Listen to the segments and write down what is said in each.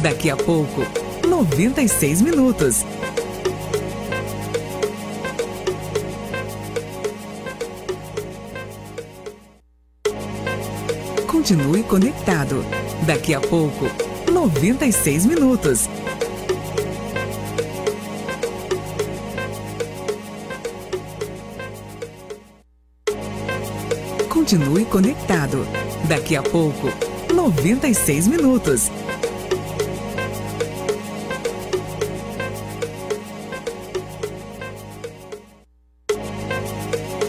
Daqui a pouco, 96 minutos. Continue conectado. Daqui a pouco, 96 minutos. Continue conectado. Daqui a pouco, 96 minutos.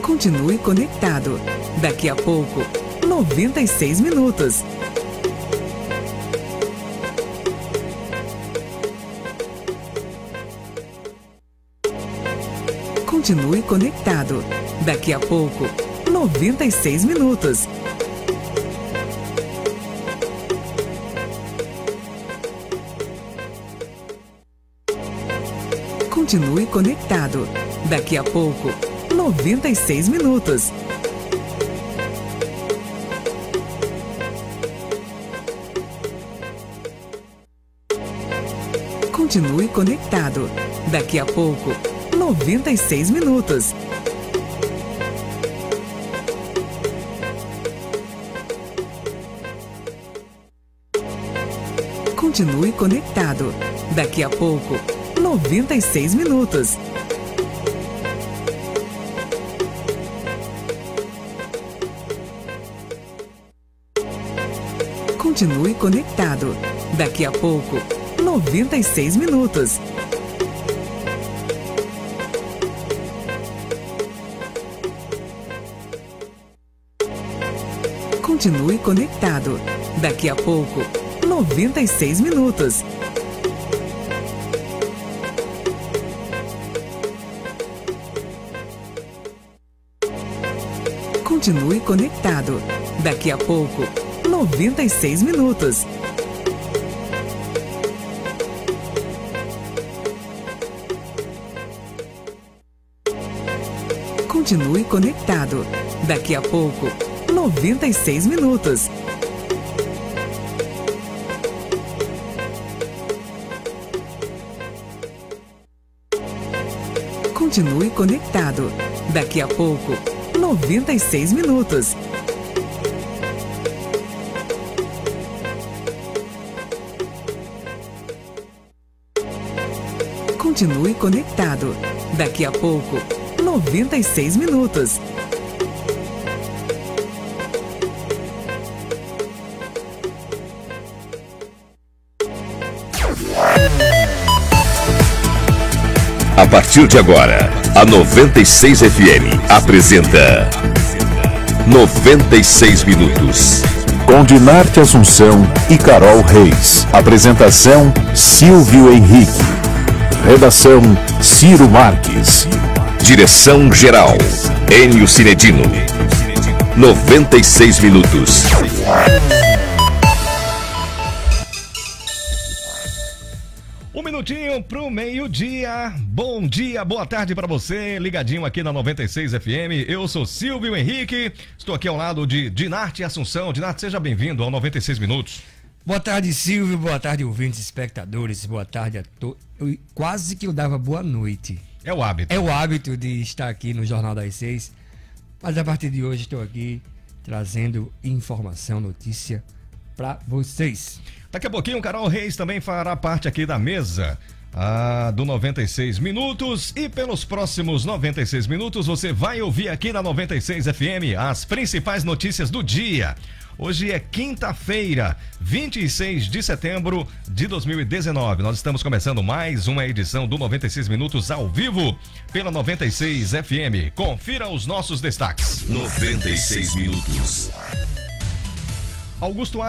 Continue conectado. Daqui a pouco, 96 minutos. Continue conectado. Daqui a pouco, 96 minutos. Continue conectado. Daqui a pouco, 96 minutos. Continue conectado. Daqui a pouco, 96 minutos. Continue conectado. Daqui a pouco, 96 minutos. Continue conectado. Daqui a pouco, 96 minutos. Continue conectado. Daqui a pouco, 96 minutos. Continue conectado. Daqui a pouco, 96 minutos. Continue conectado. Daqui a pouco, 96 minutos. Continue conectado. Daqui a pouco, 96 minutos. Continue conectado. Daqui a pouco, 96 minutos. A partir de agora, a 96 FM apresenta 96 minutos. Com Dinarte Assunção e Carol Reis. Apresentação: Silvio Henrique. Redação: Ciro Marques. Direção-geral: Enio Cinedino. 96 minutos. Minutinho pro meio-dia. Bom dia, boa tarde pra você, ligadinho aqui na 96 FM. Eu sou Silvio Henrique, estou aqui ao lado de Dinarte Assunção. Dinarte, seja bem-vindo ao 96 minutos. Boa tarde, Silvio, boa tarde, ouvintes, espectadores, boa tarde a todos. Quase que eu dava boa noite. É o hábito. É o hábito de estar aqui no Jornal das 6, mas a partir de hoje estou aqui trazendo informação, notícia pra vocês. Daqui a pouquinho o Carol Reis também fará parte aqui da mesa do 96 minutos, e pelos próximos 96 minutos você vai ouvir aqui na 96 FM as principais notícias do dia. Hoje é quinta-feira, 26 de setembro de 2019. Nós estamos começando mais uma edição do 96 minutos ao vivo pela 96 FM. Confira os nossos destaques. 96 minutos. Augusto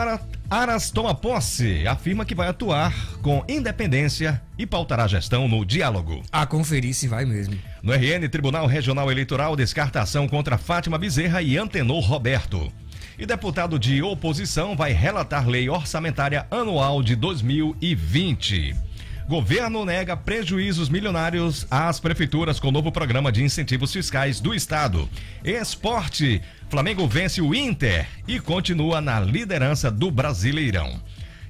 Aras toma posse, afirma que vai atuar com independência e pautará a gestão no diálogo. A conferir se vai mesmo. No RN, Tribunal Regional Eleitoral descarta ação contra Fátima Bezerra e Antenor Roberto. E deputado de oposição vai relatar lei orçamentária anual de 2020. Governo nega prejuízos milionários às prefeituras com novo programa de incentivos fiscais do estado. Esporte, Flamengo vence o Inter e continua na liderança do Brasileirão.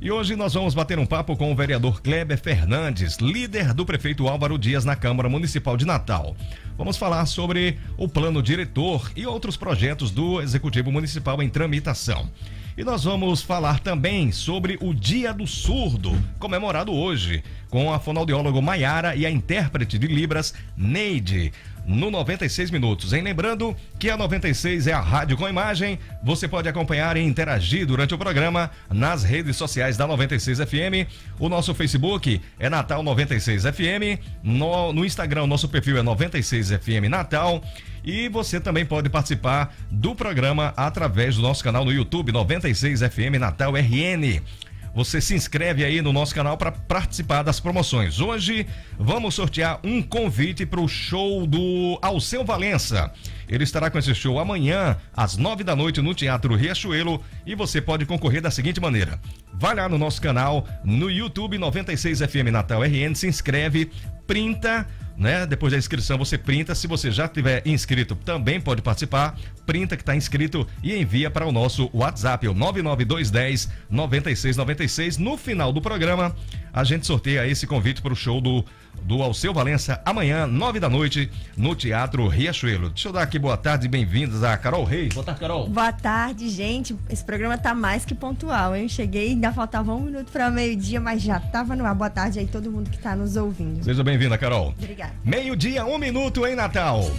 E hoje nós vamos bater um papo com o vereador Kleber Fernandes, líder do prefeito Álvaro Dias na Câmara Municipal de Natal. Vamos falar sobre o plano diretor e outros projetos do Executivo Municipal em tramitação. E nós vamos falar também sobre o Dia do Surdo, comemorado hoje, com a fonoaudióloga Maiara e a intérprete de Libras, Neide, no 96 Minutos. Lembrando que a 96 é a rádio com imagem, você pode acompanhar e interagir durante o programa nas redes sociais da 96 FM. O nosso Facebook é Natal 96 FM, no Instagram o nosso perfil é 96 FM Natal. E você também pode participar do programa através do nosso canal no YouTube, 96 FM Natal RN. Você se inscreve aí no nosso canal para participar das promoções. Hoje vamos sortear um convite para o show do Alceu Valença. Ele estará com esse show amanhã, às 9 da noite, no Teatro Riachuelo. E você pode concorrer da seguinte maneira: vai lá no nosso canal, no YouTube 96 FM Natal RN, se inscreve, printa, né? Depois da inscrição você printa. Se você já tiver inscrito, também pode participar. Printa que está inscrito e envia para o nosso WhatsApp, o 99210 9696. No final do programa, a gente sorteia esse convite para o show do Alceu Valença amanhã, 9 da noite, no Teatro Riachuelo. Deixa eu dar aqui boa tarde e bem-vindos a Carol Reis. Boa tarde, Carol. Boa tarde, gente. Esse programa tá mais que pontual, hein? Cheguei, ainda faltava 1 minuto para meio-dia, mas já tava no ar. Boa tarde aí todo mundo que tá nos ouvindo. Seja bem-vinda, Carol. Obrigada. Meio-dia, 1 minuto em Natal.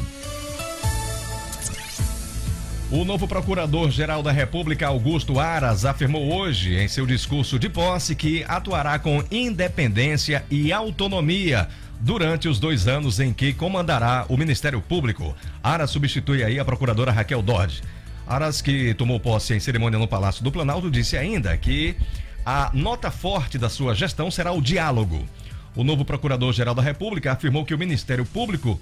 O novo Procurador-Geral da República, Augusto Aras, afirmou hoje, em seu discurso de posse, que atuará com independência e autonomia durante os 2 anos em que comandará o Ministério Público. Aras substitui aí a procuradora Raquel Dodge. Aras, que tomou posse em cerimônia no Palácio do Planalto, disse ainda que a nota forte da sua gestão será o diálogo. O novo Procurador-Geral da República afirmou que o Ministério Público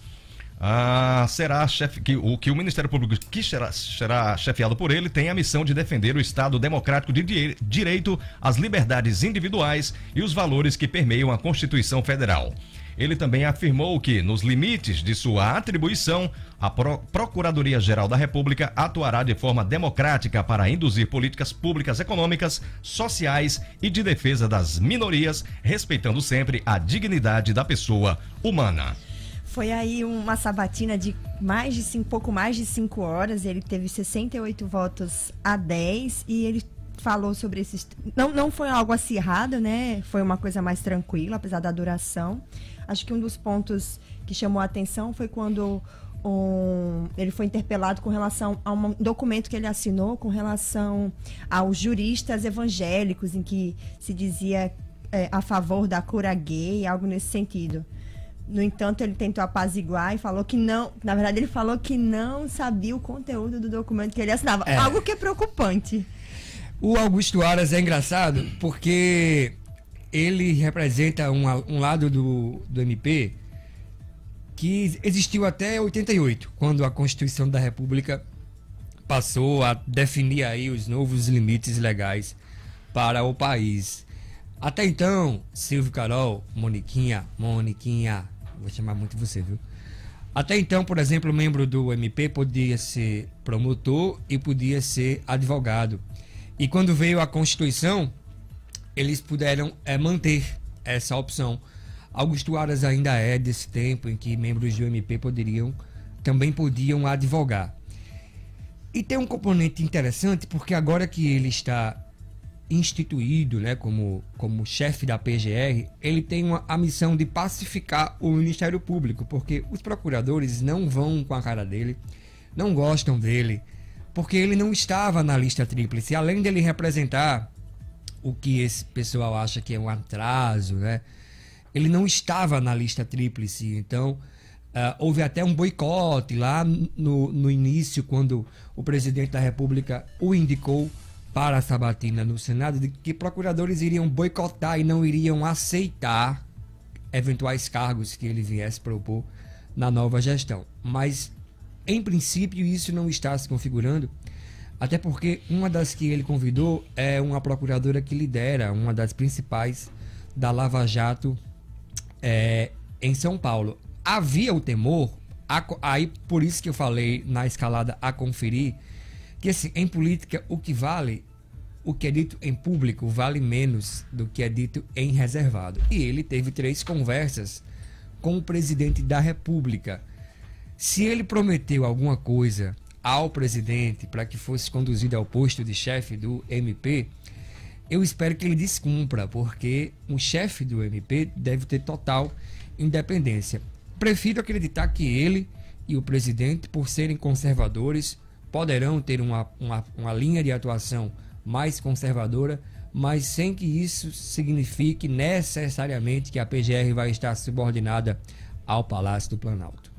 que o Ministério Público, que será chefiado por ele, tem a missão de defender o Estado democrático de direito, as liberdades individuais e os valores que permeiam a Constituição Federal. Ele também afirmou que, nos limites de sua atribuição, a Procuradoria-Geral da República atuará de forma democrática para induzir políticas públicas econômicas, sociais e de defesa das minorias, respeitando sempre a dignidade da pessoa humana. Foi aí uma sabatina de pouco mais de 5 horas. Ele teve 68 votos a 10 e ele falou sobre esses... Não foi algo acirrado, né? Foi uma coisa mais tranquila, apesar da duração. Acho que um dos pontos que chamou a atenção foi quando ele foi interpelado com relação a um documento que ele assinou com relação aos juristas evangélicos, em que se dizia a favor da cura gay, algo nesse sentido. No entanto, ele tentou apaziguar e falou que não... Na verdade, ele falou que não sabia o conteúdo do documento que ele assinava. Algo que é preocupante. O Augusto Aras é engraçado porque ele representa um lado do MP que existiu até 88, quando a Constituição da República passou a definir aí os novos limites legais para o país. Até então, Silvio, Carol, Moniquinha, vou chamar muito você, viu? Até então, por exemplo, o membro do MP podia ser promotor e podia ser advogado. E quando veio a Constituição, eles puderam manter essa opção. Augusto Aras ainda é desse tempo em que membros do MP também podiam advogar. E tem um componente interessante, porque agora que ele está instituído, né, como chefe da PGR, ele tem a missão de pacificar o Ministério Público, porque os procuradores não vão com a cara dele, não gostam dele, porque ele não estava na lista tríplice. Além dele representar o que esse pessoal acha que é um atraso, né, ele não estava na lista tríplice. Então houve até um boicote lá no início, quando o presidente da República o indicou para a sabatina no Senado, de que procuradores iriam boicotar e não iriam aceitar eventuais cargos que ele viesse propor na nova gestão. Mas, em princípio, isso não está se configurando, até porque uma das que ele convidou é uma procuradora que lidera uma das principais da Lava Jato em São Paulo. Havia o temor, aí por isso que eu falei na escalada a conferir, que assim, em política o que vale o que é dito em público vale menos do que é dito em reservado. E ele teve 3 conversas com o presidente da República. Se ele prometeu alguma coisa ao presidente para que fosse conduzido ao posto de chefe do MP, eu espero que ele descumpra, porque o chefe do MP deve ter total independência. Prefiro acreditar que ele e o presidente, por serem conservadores, poderão ter uma linha de atuação mais conservadora, mas sem que isso signifique necessariamente que a PGR vai estar subordinada ao Palácio do Planalto.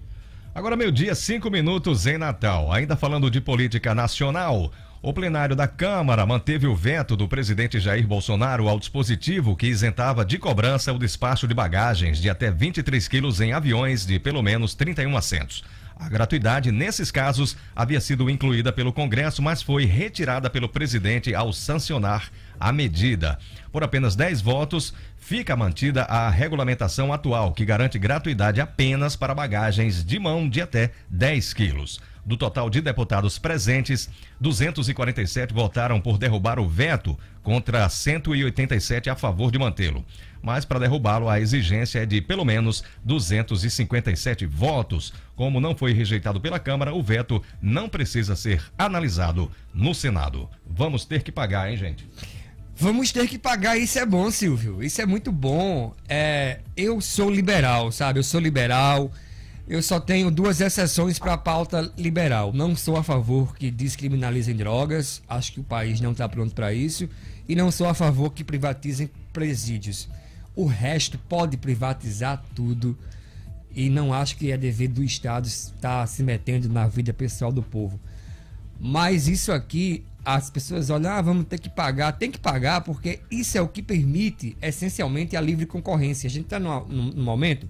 Agora 12:05 em Natal. Ainda falando de política nacional, o plenário da Câmara manteve o veto do presidente Jair Bolsonaro ao dispositivo que isentava de cobrança o despacho de bagagens de até 23 quilos em aviões de pelo menos 31 assentos. A gratuidade, nesses casos, havia sido incluída pelo Congresso, mas foi retirada pelo presidente ao sancionar a medida. Por apenas 10 votos, fica mantida a regulamentação atual, que garante gratuidade apenas para bagagens de mão de até 10 quilos. Do total de deputados presentes, 247 votaram por derrubar o veto, contra 187 a favor de mantê-lo. Mas para derrubá-lo, a exigência é de pelo menos 257 votos. Como não foi rejeitado pela Câmara, o veto não precisa ser analisado no Senado. Vamos ter que pagar, hein, gente? Vamos ter que pagar, isso é bom, Silvio. Isso é muito bom. Eu sou liberal, sabe? Eu sou liberal. Eu só tenho 2 exceções para a pauta liberal. Não sou a favor que descriminalizem drogas. Acho que o país não está pronto para isso. E não sou a favor que privatizem presídios. O resto pode privatizar tudo. E não acho que é dever do Estado estar se metendo na vida pessoal do povo. Mas isso aqui, as pessoas olham, vamos ter que pagar. Tem que pagar porque isso é o que permite, essencialmente, a livre concorrência. A gente está num momento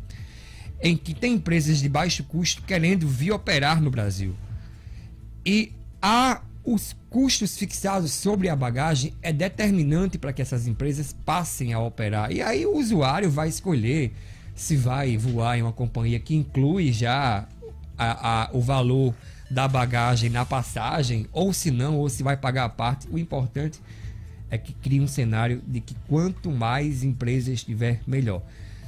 em que tem empresas de baixo custo querendo vir operar no Brasil. E os custos fixados sobre a bagagem é determinante para que essas empresas passem a operar. E aí o usuário vai escolher se vai voar em uma companhia que inclui já o valor da bagagem na passagem, ou se não, ou se vai pagar a parte. O importante é que crie um cenário de que quanto mais empresas tiver, melhor.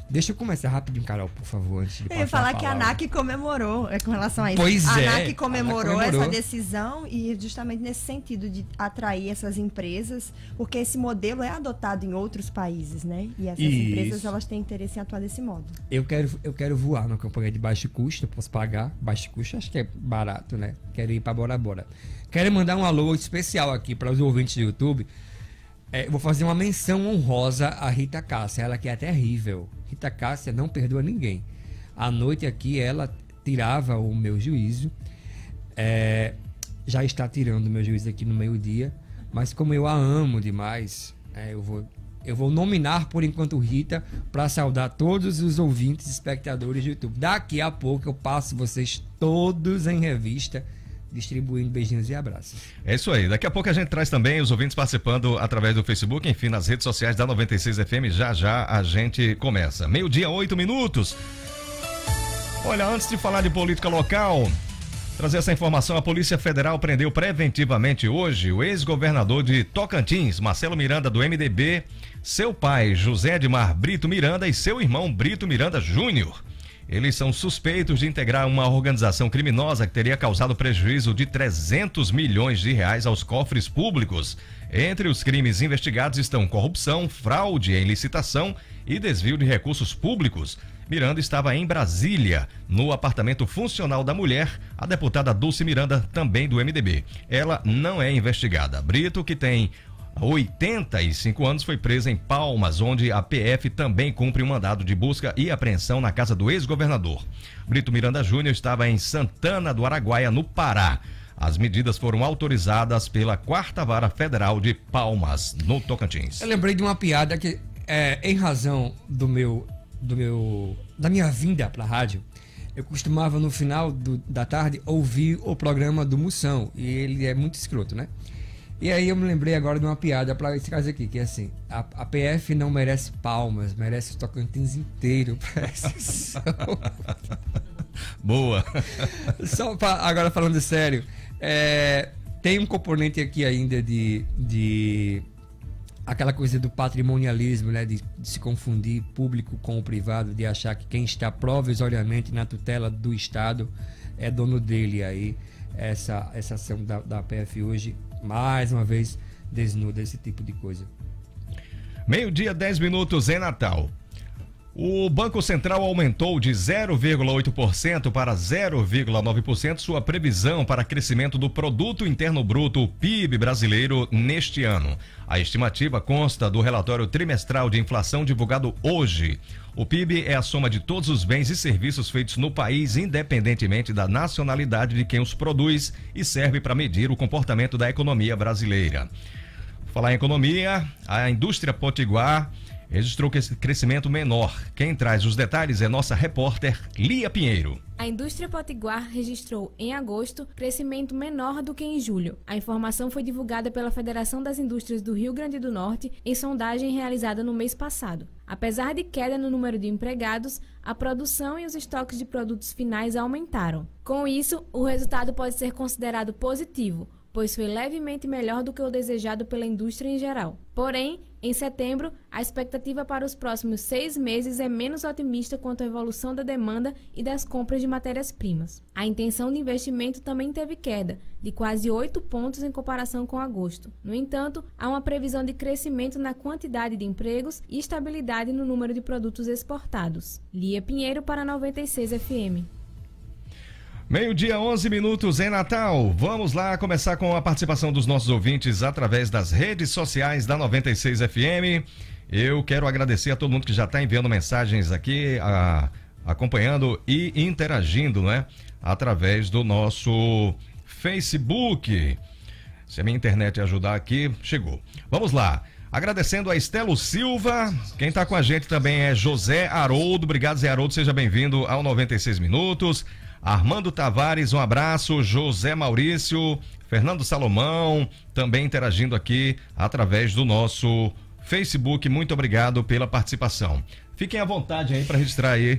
Deixa eu começar rapidinho, Carol, por favor, antes de passar Eu ia falar a que a ANAC comemorou com relação a isso. Pois a é, ANAC comemorou comemorou essa decisão e justamente nesse sentido de atrair essas empresas, porque esse modelo é adotado em outros países, né? E essas empresas, elas têm interesse em atuar desse modo. Eu quero voar numa companhia de baixo custo, eu posso pagar. Baixo custo acho que é barato, né? Quero ir para Bora Bora. Quero mandar um alô especial aqui para os ouvintes do YouTube. Vou fazer uma menção honrosa a Rita Cássia, ela que é terrível. Rita Cássia não perdoa ninguém. À noite aqui ela tirava o meu juízo, já está tirando o meu juízo aqui no meio-dia, mas como eu a amo demais, eu vou nominar por enquanto Rita para saudar todos os ouvintes e espectadores do YouTube. Daqui a pouco eu passo vocês todos em revista, distribuindo beijinhos e abraços. É isso aí. Daqui a pouco a gente traz também os ouvintes participando através do Facebook, enfim, nas redes sociais da 96 FM. Já a gente começa. 12:08. Olha, antes de falar de política local, trazer essa informação, a Polícia Federal prendeu preventivamente hoje o ex-governador de Tocantins, Marcelo Miranda, do MDB, seu pai, José Edmar Brito Miranda, e seu irmão Brito Miranda Júnior. Eles são suspeitos de integrar uma organização criminosa que teria causado prejuízo de 300 milhões de reais aos cofres públicos. Entre os crimes investigados estão corrupção, fraude em licitação e desvio de recursos públicos. Miranda estava em Brasília, no apartamento funcional da mulher, a deputada Dulce Miranda, também do MDB. Ela não é investigada. Brito, que tem 85 anos, foi presa em Palmas, onde a PF também cumpre um mandado de busca e apreensão na casa do ex-governador. Brito Miranda Júnior estava em Santana do Araguaia, no Pará. As medidas foram autorizadas pela 4ª Vara Federal de Palmas, no Tocantins. Eu lembrei de uma piada que, em razão da minha vinda para a rádio, eu costumava no final da tarde ouvir o programa do Moção, e ele é muito escroto, né? E aí eu me lembrei agora de uma piada para esse caso aqui, que é assim: a PF não merece Palmas, merece o Tocantins inteiro para essa Boa. Só agora falando sério, tem um componente aqui ainda de aquela coisa do patrimonialismo, né? De se confundir público com o privado, de achar que quem está provisoriamente na tutela do Estado é dono dele. Aí essa ação da PF hoje, mais uma vez, desnuda esse tipo de coisa. 12h, 10 minutos em Natal. O Banco Central aumentou de 0,8% para 0,9% sua previsão para crescimento do Produto Interno Bruto, o PIB brasileiro, neste ano. A estimativa consta do relatório trimestral de inflação divulgado hoje. O PIB é a soma de todos os bens e serviços feitos no país, independentemente da nacionalidade de quem os produz, e serve para medir o comportamento da economia brasileira. Falar em economia, a indústria potiguar registrou crescimento menor. Quem traz os detalhes é nossa repórter Lia Pinheiro. A indústria potiguar registrou, em agosto, crescimento menor do que em julho. A informação foi divulgada pela Federação das Indústrias do Rio Grande do Norte em sondagem realizada no mês passado. Apesar de queda no número de empregados, a produção e os estoques de produtos finais aumentaram. Com isso, o resultado pode ser considerado positivo, pois foi levemente melhor do que o desejado pela indústria em geral. Porém, em setembro, a expectativa para os próximos 6 meses é menos otimista quanto à evolução da demanda e das compras de matérias-primas. A intenção de investimento também teve queda, de quase 8 pontos em comparação com agosto. No entanto, há uma previsão de crescimento na quantidade de empregos e estabilidade no número de produtos exportados. Lia Pinheiro para 96 FM. 12h, 11 minutos em Natal. Vamos lá começar com a participação dos nossos ouvintes através das redes sociais da 96 FM. Eu quero agradecer a todo mundo que já está enviando mensagens aqui, acompanhando e interagindo, né? Através do nosso Facebook. Se a minha internet ajudar aqui, chegou. Vamos lá. Agradecendo a Estelo Silva. Quem está com a gente também é José Haroldo. Obrigado, Zé Haroldo. Seja bem-vindo ao 96 Minutos. Armando Tavares, um abraço. José Maurício, Fernando Salomão, também interagindo aqui através do nosso Facebook. Muito obrigado pela participação. Fiquem à vontade aí para registrar aí.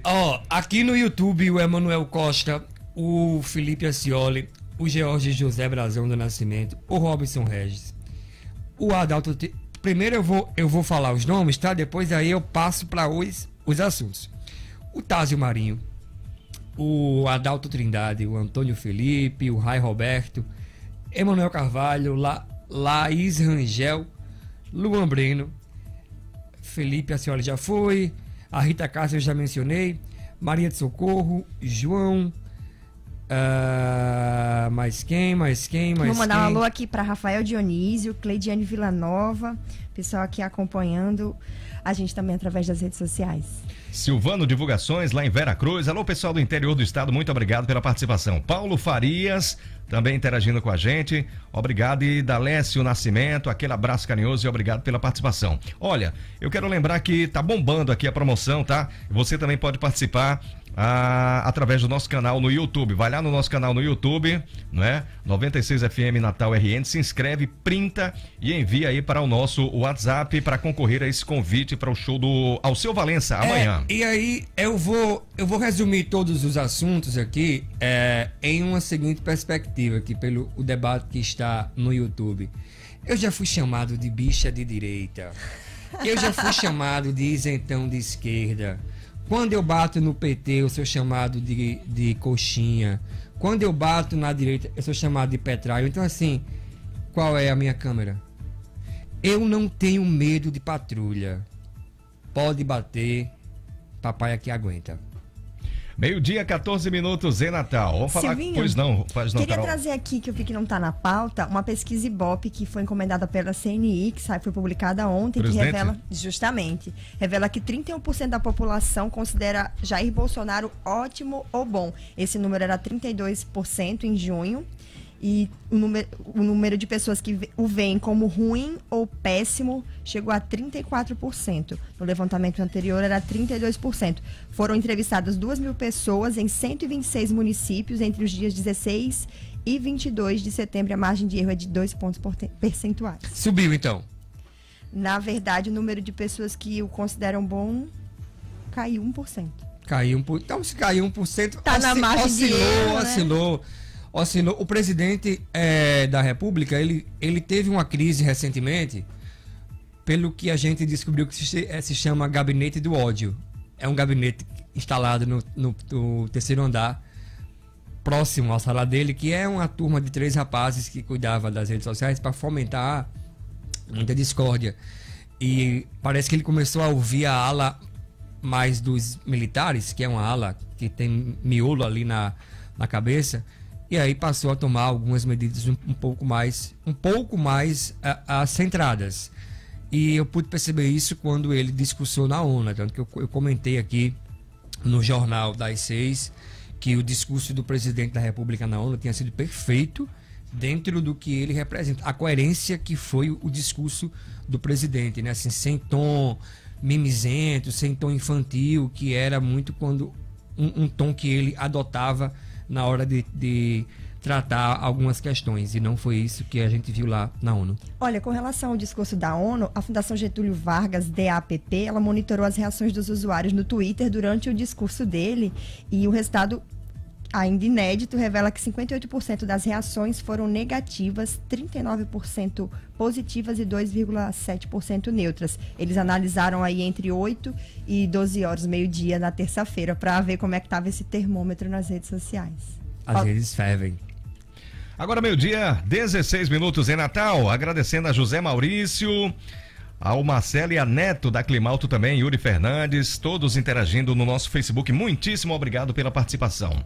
Aqui no YouTube, o Emanuel Costa, o Felipe Acioli, o George José Brazão do Nascimento, o Robson Regis, o Adalto. Primeiro eu vou falar os nomes, tá? Depois aí eu passo para os assuntos. O Tásio Marinho, o Adalto Trindade, o Antônio Felipe, o Rai Roberto, Emanuel Carvalho, Laís Rangel, Luan Breno, Felipe Acioli já foi, a Rita Cássia eu já mencionei, Maria de Socorro, João, mais quem? Vou mandar um alô aqui para Rafael Dionísio, Cleidiane Villanova, pessoal aqui acompanhando a gente também através das redes sociais. Silvano Divulgações, lá em Veracruz. Alô, pessoal do interior do estado, muito obrigado pela participação. Paulo Farias, também interagindo com a gente. Obrigado. E Dalécio Nascimento, aquele abraço carinhoso e obrigado pela participação. Olha, eu quero lembrar que tá bombando aqui a promoção, tá? Você também pode participar através do nosso canal no YouTube. Vai lá no nosso canal no YouTube, não é? 96 FM Natal RN, se inscreve, printa e envia aí para o nosso WhatsApp para concorrer a esse convite para o show do Alceu Valença amanhã. E aí eu vou resumir todos os assuntos aqui em uma seguinte perspectiva aqui pelo o debate que está no YouTube. Eu já fui chamado de bicha de direita. Eu já fui chamado de isentão de esquerda. Quando eu bato no PT, eu sou chamado de coxinha. Quando eu bato na direita, eu sou chamado de petralho. Então, assim, qual é a minha câmera? Eu não tenho medo de patrulha. Pode bater, papai aqui aguenta. 12h, 14 minutos em Natal. Vamos falar. Silvinho, Pois não, queria Carol. trazer aqui, que eu vi que não está na pauta, uma pesquisa Ibope que foi encomendada pela CNI, que foi publicada ontem, Presidente? que revela que 31% da população considera Jair Bolsonaro ótimo ou bom. Esse número era 32% em junho. E o número de pessoas que o veem como ruim ou péssimo chegou a 34%. No levantamento anterior era 32%. Foram entrevistadas 2.000 pessoas em 126 municípios entre os dias 16 e 22 de setembro. A margem de erro é de 2 pontos percentuais. Subiu, então? Na verdade, o número de pessoas que o consideram bom caiu 1%. Caiu 1%. Então, se caiu 1%, Tá na margem de erro, né? oscilou. Oscilou. O presidente da República, ele teve uma crise recentemente, pelo que a gente descobriu que se chama Gabinete do Ódio. É um gabinete instalado no 3º andar, próximo à sala dele, que é uma turma de 3 rapazes que cuidava das redes sociais para fomentar muita discórdia. E parece que ele começou a ouvir a ala mais dos militares, que é uma ala que tem miolo ali na cabeça, e aí passou a tomar algumas medidas um pouco mais centradas. E eu pude perceber isso quando ele discursou na ONU, tanto que eu comentei aqui no Jornal das 6 que o discurso do presidente da República na ONU tinha sido perfeito dentro do que ele representa, a coerência que foi o discurso do presidente, né? Assim, sem tom mimizento, sem tom infantil, que era muito quando um tom que ele adotava na hora de tratar algumas questões, e não foi isso que a gente viu lá na ONU. Olha, com relação ao discurso da ONU, a Fundação Getúlio Vargas, DAPP, ela monitorou as reações dos usuários no Twitter durante o discurso dele, e o resultado, ainda inédito, revela que 58% das reações foram negativas, 39% positivas e 2,7% neutras. Eles analisaram aí entre 8 e 12 horas, meio-dia, na terça-feira, para ver como é que estava esse termômetro nas redes sociais. Às vezes fervem. Agora, meio-dia, 16 minutos em Natal. Agradecendo a José Maurício, ao Marcelo e a Neto da Climalto também, Yuri Fernandes, todos interagindo no nosso Facebook. Muitíssimo obrigado pela participação.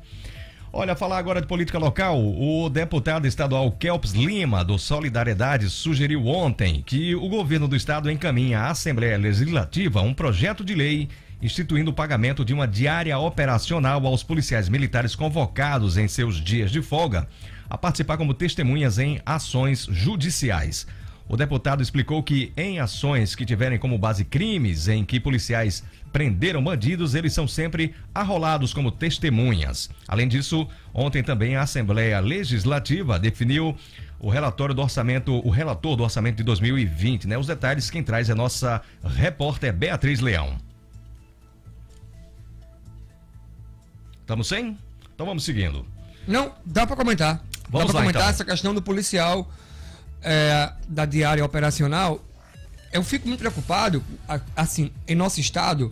Olha, falar agora de política local. O deputado estadual Kelps Lima, do Solidariedade, sugeriu ontem que o governo do estado encaminhe à Assembleia Legislativa um projeto de lei instituindo o pagamento de uma diária operacional aos policiais militares convocados em seus dias de folga a participar como testemunhas em ações judiciais. O deputado explicou que em ações que tiverem como base crimes em que policiais prenderam bandidos, eles são sempre arrolados como testemunhas. Além disso, ontem também a Assembleia Legislativa definiu o relator do orçamento de 2020, né? Os detalhes quem traz é nossa repórter Beatriz Leão. Estamos sem? Então vamos seguindo. Não, dá para comentar. Vamos dá para lá, comentar então. essa questão do policial da diária operacional. Eu fico muito preocupado, assim, em nosso estado,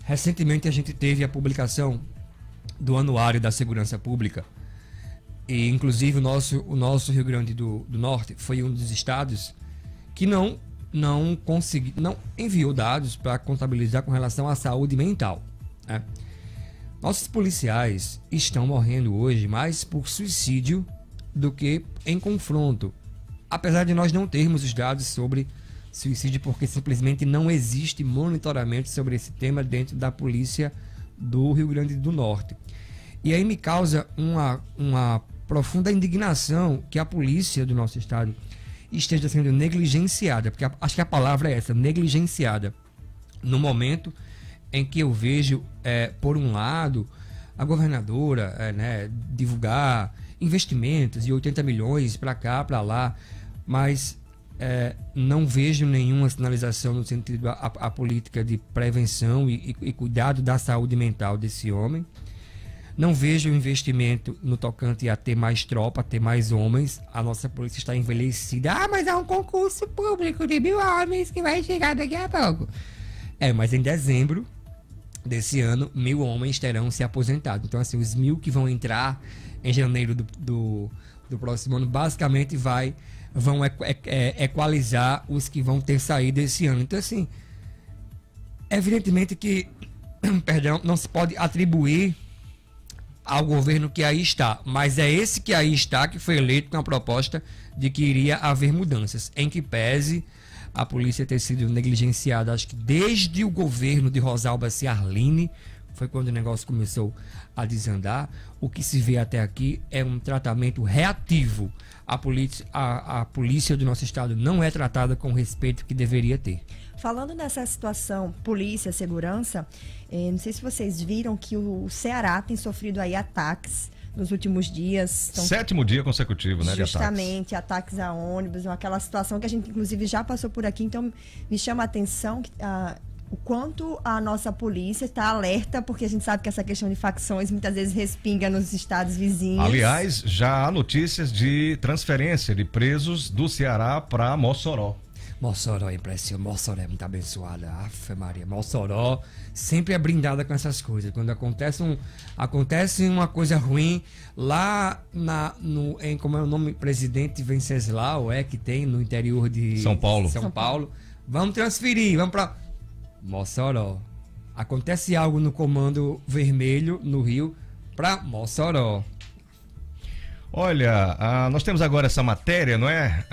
recentemente a gente teve a publicação do Anuário da Segurança Pública, e inclusive o nosso Rio Grande do Norte foi um dos estados que não enviou dados para contabilizar com relação à saúde mental, né? Nossos policiais estão morrendo hoje mais por suicídio do que em confronto, apesar de nós não termos os dados sobre suicídio, porque simplesmente não existe monitoramento sobre esse tema dentro da polícia do Rio Grande do Norte. E aí me causa uma profunda indignação que a polícia do nosso estado esteja sendo negligenciada, porque acho que a palavra é essa, negligenciada, no momento em que eu vejo, por um lado, a governadora divulgar investimentos de 80 milhões para cá, para lá, mas não vejo nenhuma sinalização no sentido a política de prevenção e cuidado da saúde mental desse homem. Não vejo investimento no tocante a ter mais tropa, ter mais homens. A nossa polícia está envelhecida. Ah, mas é um concurso público de 1000 homens que vai chegar daqui a pouco. Mas em dezembro desse ano, 1000 homens terão se aposentado. Então, assim, os 1000 que vão entrar em janeiro do próximo ano, basicamente vão equalizar os que vão ter saído esse ano. Então, assim, evidentemente que, perdão, não se pode atribuir ao governo que aí está, mas é esse que aí está que foi eleito com a proposta de que iria haver mudanças, em que pese a polícia ter sido negligenciada, acho que desde o governo de Rosalba Ciarline, foi quando o negócio começou a desandar. O que se vê até aqui é um tratamento reativo. A polícia do nosso estado não é tratada com o respeito que deveria ter. Falando nessa situação, polícia, segurança, não sei se vocês viram que o Ceará tem sofrido aí ataques nos últimos dias. Então, 7º dia consecutivo, né? Justamente, ataques a ônibus, aquela situação que a gente inclusive já passou por aqui. Então me chama a atenção que o quanto a nossa polícia está alerta, porque a gente sabe que essa questão de facções muitas vezes respinga nos estados vizinhos. Aliás, já há notícias de transferência de presos do Ceará para Mossoró. Mossoró é impressionante, Mossoró é muito abençoada, Afe Maria, Mossoró sempre é brindada com essas coisas. Quando acontece uma coisa ruim, lá como é o nome, Presidente Venceslau, que tem no interior de São Paulo, vamos transferir, vamos para Mossoró. Acontece algo no Comando Vermelho, no Rio, para Mossoró. Olha, nós temos agora essa matéria, não é?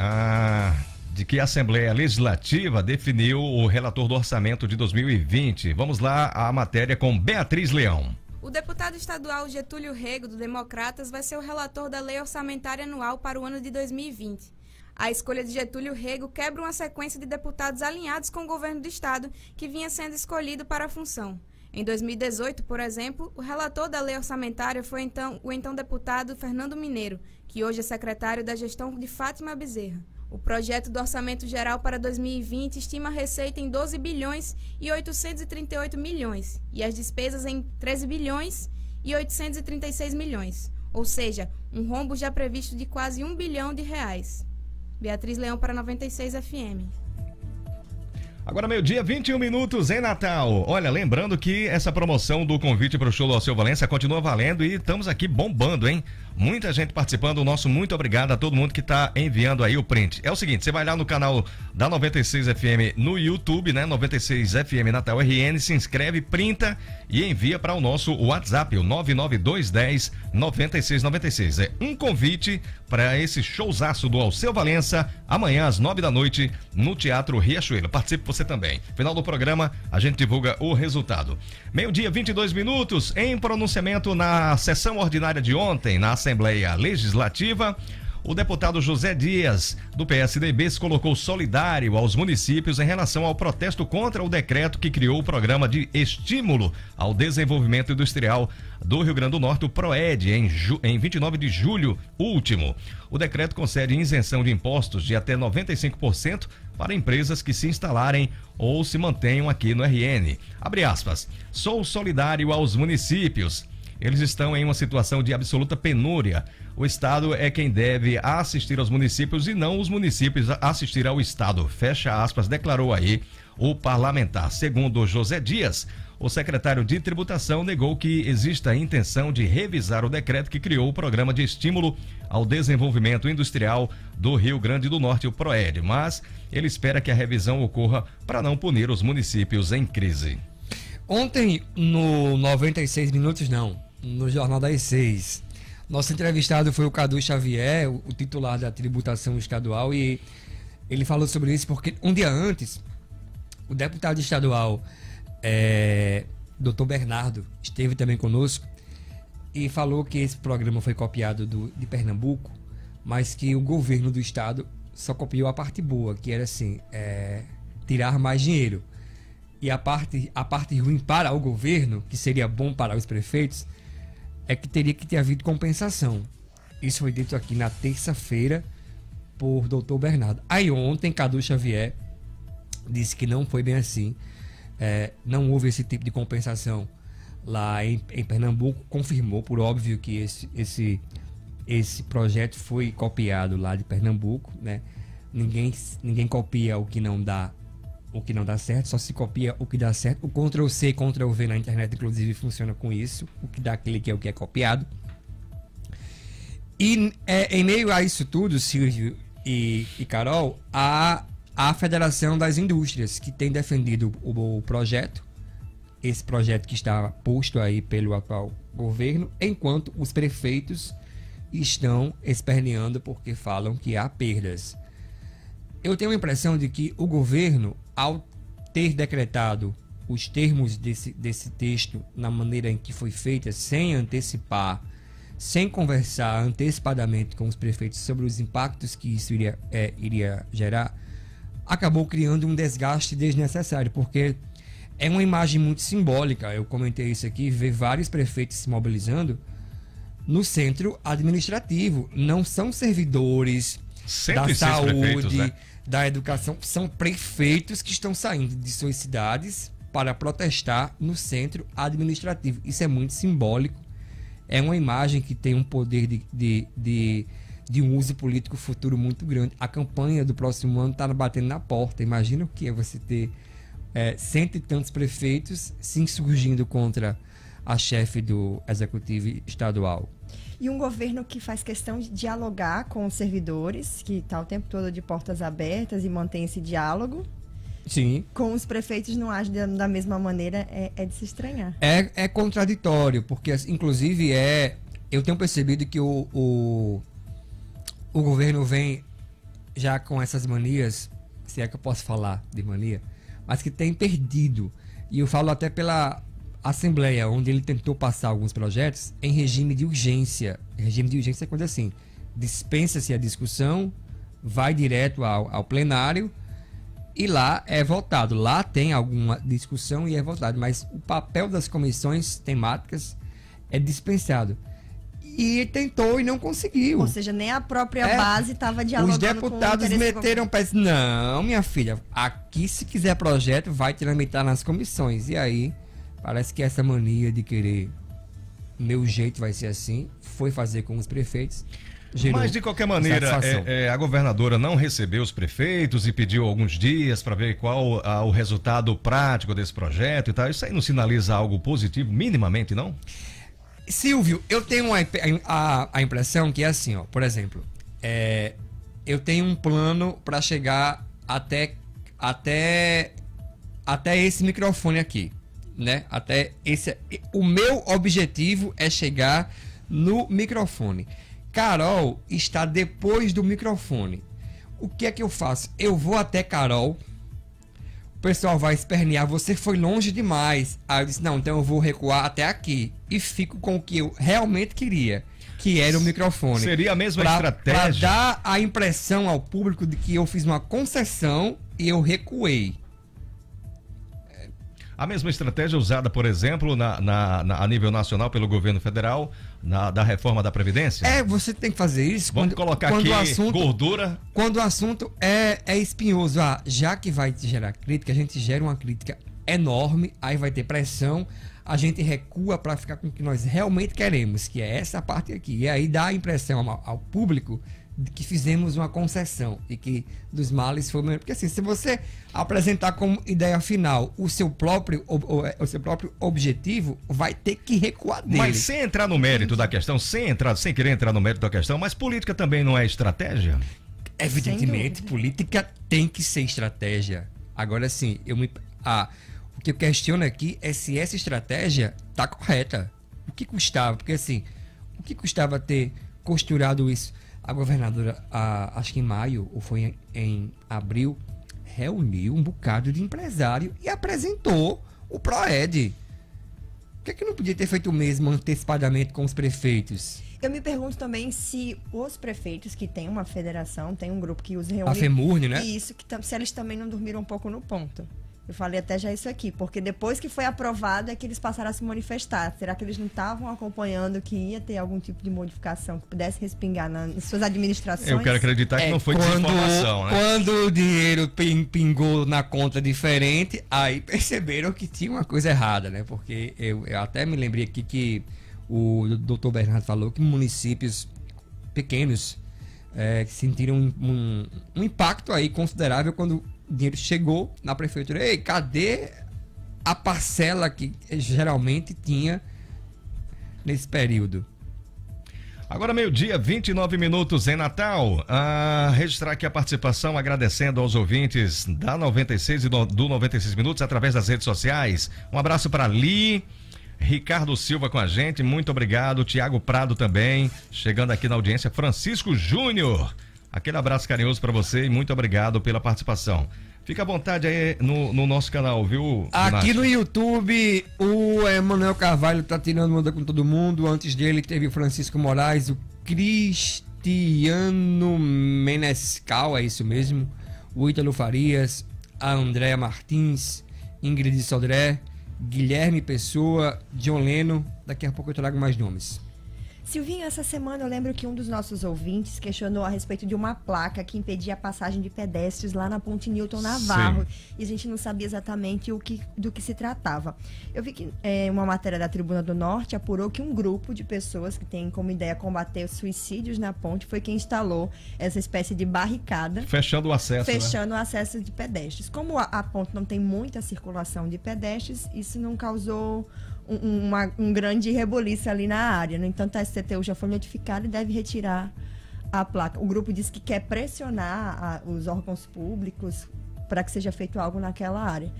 De que a Assembleia Legislativa definiu o relator do orçamento de 2020. Vamos lá, a matéria com Beatriz Leão. O deputado estadual Getúlio Rego, do Democratas, vai ser o relator da Lei Orçamentária Anual para o ano de 2020. A escolha de Getúlio Rego quebra uma sequência de deputados alinhados com o governo do estado, que vinha sendo escolhido para a função. Em 2018, por exemplo, o relator da lei orçamentária foi o então deputado Fernando Mineiro, que hoje é secretário da gestão de Fátima Bezerra. O projeto do Orçamento Geral para 2020 estima a receita em 12 bilhões e 838 milhões e as despesas em 13 bilhões e 836 milhões, ou seja, um rombo já previsto de quase R$1 bilhão. Beatriz Leão para 96 FM. Agora 12:21 em Natal. Olha, lembrando que essa promoção do convite para o show do Alceu Valença continua valendo e estamos aqui bombando, hein? Muita gente participando. O nosso muito obrigado a todo mundo que está enviando aí o print. É o seguinte, você vai lá no canal da 96 FM no YouTube, né? 96 FM Natal RN, se inscreve, printa e envia para o nosso WhatsApp, o 99210 9696. É um convite para esse showzaço do Alceu Valença, amanhã às 9 da noite no Teatro Riachuelo. Participe você também. Final do programa, a gente divulga o resultado. 12:22, em pronunciamento na sessão ordinária de ontem, na Assembleia Legislativa, o deputado José Dias, do PSDB, se colocou solidário aos municípios em relação ao protesto contra o decreto que criou o Programa de Estímulo ao Desenvolvimento Industrial do Rio Grande do Norte, o PROED, em 29 de julho último. O decreto concede isenção de impostos de até 95% para empresas que se instalarem ou se mantenham aqui no RN. Abre aspas. Sou solidário aos municípios. Eles estão em uma situação de absoluta penúria. O Estado é quem deve assistir aos municípios e não os municípios assistir ao Estado. Fecha aspas, declarou aí o parlamentar. Segundo José Dias, o secretário de Tributação negou que exista a intenção de revisar o decreto que criou o Programa de Estímulo ao Desenvolvimento Industrial do Rio Grande do Norte, o PROED, mas ele espera que a revisão ocorra para não punir os municípios em crise. Ontem, no 96 minutos, no Jornal das 6, nosso entrevistado foi o Cadu Xavier, o titular da tributação estadual, e ele falou sobre isso porque um dia antes, o deputado estadual, Dr. Bernardo, esteve também conosco e falou que esse programa foi copiado de Pernambuco, mas que o governo do estado só copiou a parte boa, que era assim, tirar mais dinheiro. E a parte ruim para o governo, que seria bom para os prefeitos, é que teria que ter havido compensação. Isso foi dito aqui na terça-feira por Dr. Bernardo. Aí ontem, Cadu Xavier disse que não foi bem assim. Não houve esse tipo de compensação lá em Pernambuco. Confirmou, por óbvio, que esse projeto foi copiado lá de Pernambuco, né? Ninguém copia o que não dá certo, só se copia o que dá certo. O Ctrl+C, Ctrl+V na internet, inclusive, funciona com isso. O que dá clique é o que é copiado. E em meio a isso tudo, Silvio e Carol, a Federação das Indústrias, que tem defendido o projeto, esse projeto que está posto aí pelo atual governo, enquanto os prefeitos estão esperneando porque falam que há perdas. Eu tenho a impressão de que o governo, ao ter decretado os termos desse texto na maneira em que foi feita, sem antecipar, sem conversar antecipadamente com os prefeitos sobre os impactos que isso iria gerar, acabou criando um desgaste desnecessário, porque é uma imagem muito simbólica. Eu comentei isso aqui, ver vários prefeitos se mobilizando no centro administrativo. Não são servidores da saúde, né, da educação, são prefeitos que estão saindo de suas cidades para protestar no centro administrativo. Isso é muito simbólico. É uma imagem que tem um poder de um uso político futuro muito grande. A campanha do próximo ano está batendo na porta. Imagina o que é você ter cento e tantos prefeitos se insurgindo contra a chefe do executivo estadual. E um governo que faz questão de dialogar com os servidores, que está o tempo todo de portas abertas e mantém esse diálogo. Sim. Com os prefeitos não age da mesma maneira, é de se estranhar. É contraditório, porque inclusive eu tenho percebido que o governo vem já com essas manias, se é que eu posso falar de mania, mas que tem perdido. E eu falo até pela Assembleia, onde ele tentou passar alguns projetos em regime de urgência. Regime de urgência é quando assim, dispensa-se a discussão, vai direto ao plenário e lá é votado. Lá tem alguma discussão e é votado, mas o papel das comissões temáticas é dispensado. E tentou e não conseguiu. Ou seja, nem a própria base estava dialogando. Os deputados meteram pés. Não, minha filha, aqui se quiser projeto vai tramitar nas comissões. E aí, parece que essa mania de querer meu jeito vai ser assim, foi fazer com os prefeitos. Mas de qualquer maneira, a governadora não recebeu os prefeitos e pediu alguns dias para ver qual o resultado prático desse projeto e tal. Isso aí não sinaliza algo positivo, minimamente, não? Silvio, eu tenho a impressão que é assim, ó, por exemplo, eu tenho um plano para chegar até esse microfone aqui, né? O meu objetivo é chegar no microfone. Carol está depois do microfone. O que é que eu faço? Eu vou até Carol. O pessoal vai espernear, você foi longe demais. Aí eu disse, não, então eu vou recuar até aqui. E fico com o que eu realmente queria, que era o microfone. Seria a mesma estratégia? Para dar a impressão ao público de que eu fiz uma concessão e eu recuei. A mesma estratégia usada, por exemplo, a nível nacional pelo governo federal, da reforma da Previdência? Você tem que fazer isso. Vamos colocar aqui gordura. Quando o assunto é espinhoso. Já que vai gerar crítica, a gente gera uma crítica enorme, aí vai ter pressão, a gente recua para ficar com o que nós realmente queremos, que é essa parte aqui. E aí dá a impressão ao público de que fizemos uma concessão e que dos males foi o mesmo. Porque assim, se você apresentar como ideia final o seu próprio objetivo, vai ter que recuar dele. Mas sem entrar no mérito da questão, sem querer entrar no mérito da questão, mas política também não é estratégia? Evidentemente, política tem que ser estratégia. Agora sim, o que eu questiono aqui é se essa estratégia está correta. O que custava? Porque assim, o que custava ter costurado isso? A governadora, acho que em maio, ou foi em abril, reuniu um bocado de empresário e apresentou o PROED. Por que não podia ter feito o mesmo antecipadamente com os prefeitos? Eu me pergunto também se os prefeitos, que tem uma federação, tem um grupo que os reúne... A FEMURNE, né? Isso, se eles também não dormiram um pouco no ponto. Eu falei até já isso aqui, porque depois que foi aprovado é que eles passaram a se manifestar. Será que eles não estavam acompanhando que ia ter algum tipo de modificação que pudesse respingar nas suas administrações? Eu quero acreditar que não foi desinformação, né? Quando o dinheiro pingou na conta diferente, aí perceberam que tinha uma coisa errada, né? Porque eu até me lembrei aqui que o doutor Bernardo falou que municípios pequenos sentiram um impacto aí considerável quando o dinheiro chegou na prefeitura. Ei, cadê a parcela que geralmente tinha nesse período? Agora 12h, 29 minutos em Natal. Registrar aqui a participação, agradecendo aos ouvintes da 96 e do 96 Minutos através das redes sociais. Um abraço para Li, Ricardo Silva com a gente, muito obrigado. Tiago Prado também, chegando aqui na audiência. Francisco Júnior, aquele abraço carinhoso para você e muito obrigado pela participação. Fica à vontade aí no nosso canal, viu? Aqui no YouTube, o Emanuel Carvalho tá tirando onda com todo mundo. Antes dele teve o Francisco Moraes, o Cristiano Menescal, é isso mesmo. O Ítalo Farias, a Andréa Martins, Ingrid Sodré, Guilherme Pessoa, John Leno. Daqui a pouco eu trago mais nomes. Silvinho, essa semana eu lembro que um dos nossos ouvintes questionou a respeito de uma placa que impedia a passagem de pedestres lá na Ponte Newton Navarro. E a gente não sabia exatamente do que se tratava. Eu vi que uma matéria da Tribuna do Norte apurou que um grupo de pessoas que tem como ideia combater os suicídios na ponte foi quem instalou essa espécie de barricada. Fechando o acesso, Fechando o acesso de pedestres. Como a ponte não tem muita circulação de pedestres, isso não causou um grande reboliço ali na área. No entanto, a STTU já foi notificada e deve retirar a placa. O grupo diz que quer pressionar os órgãos públicos para que seja feito algo naquela área.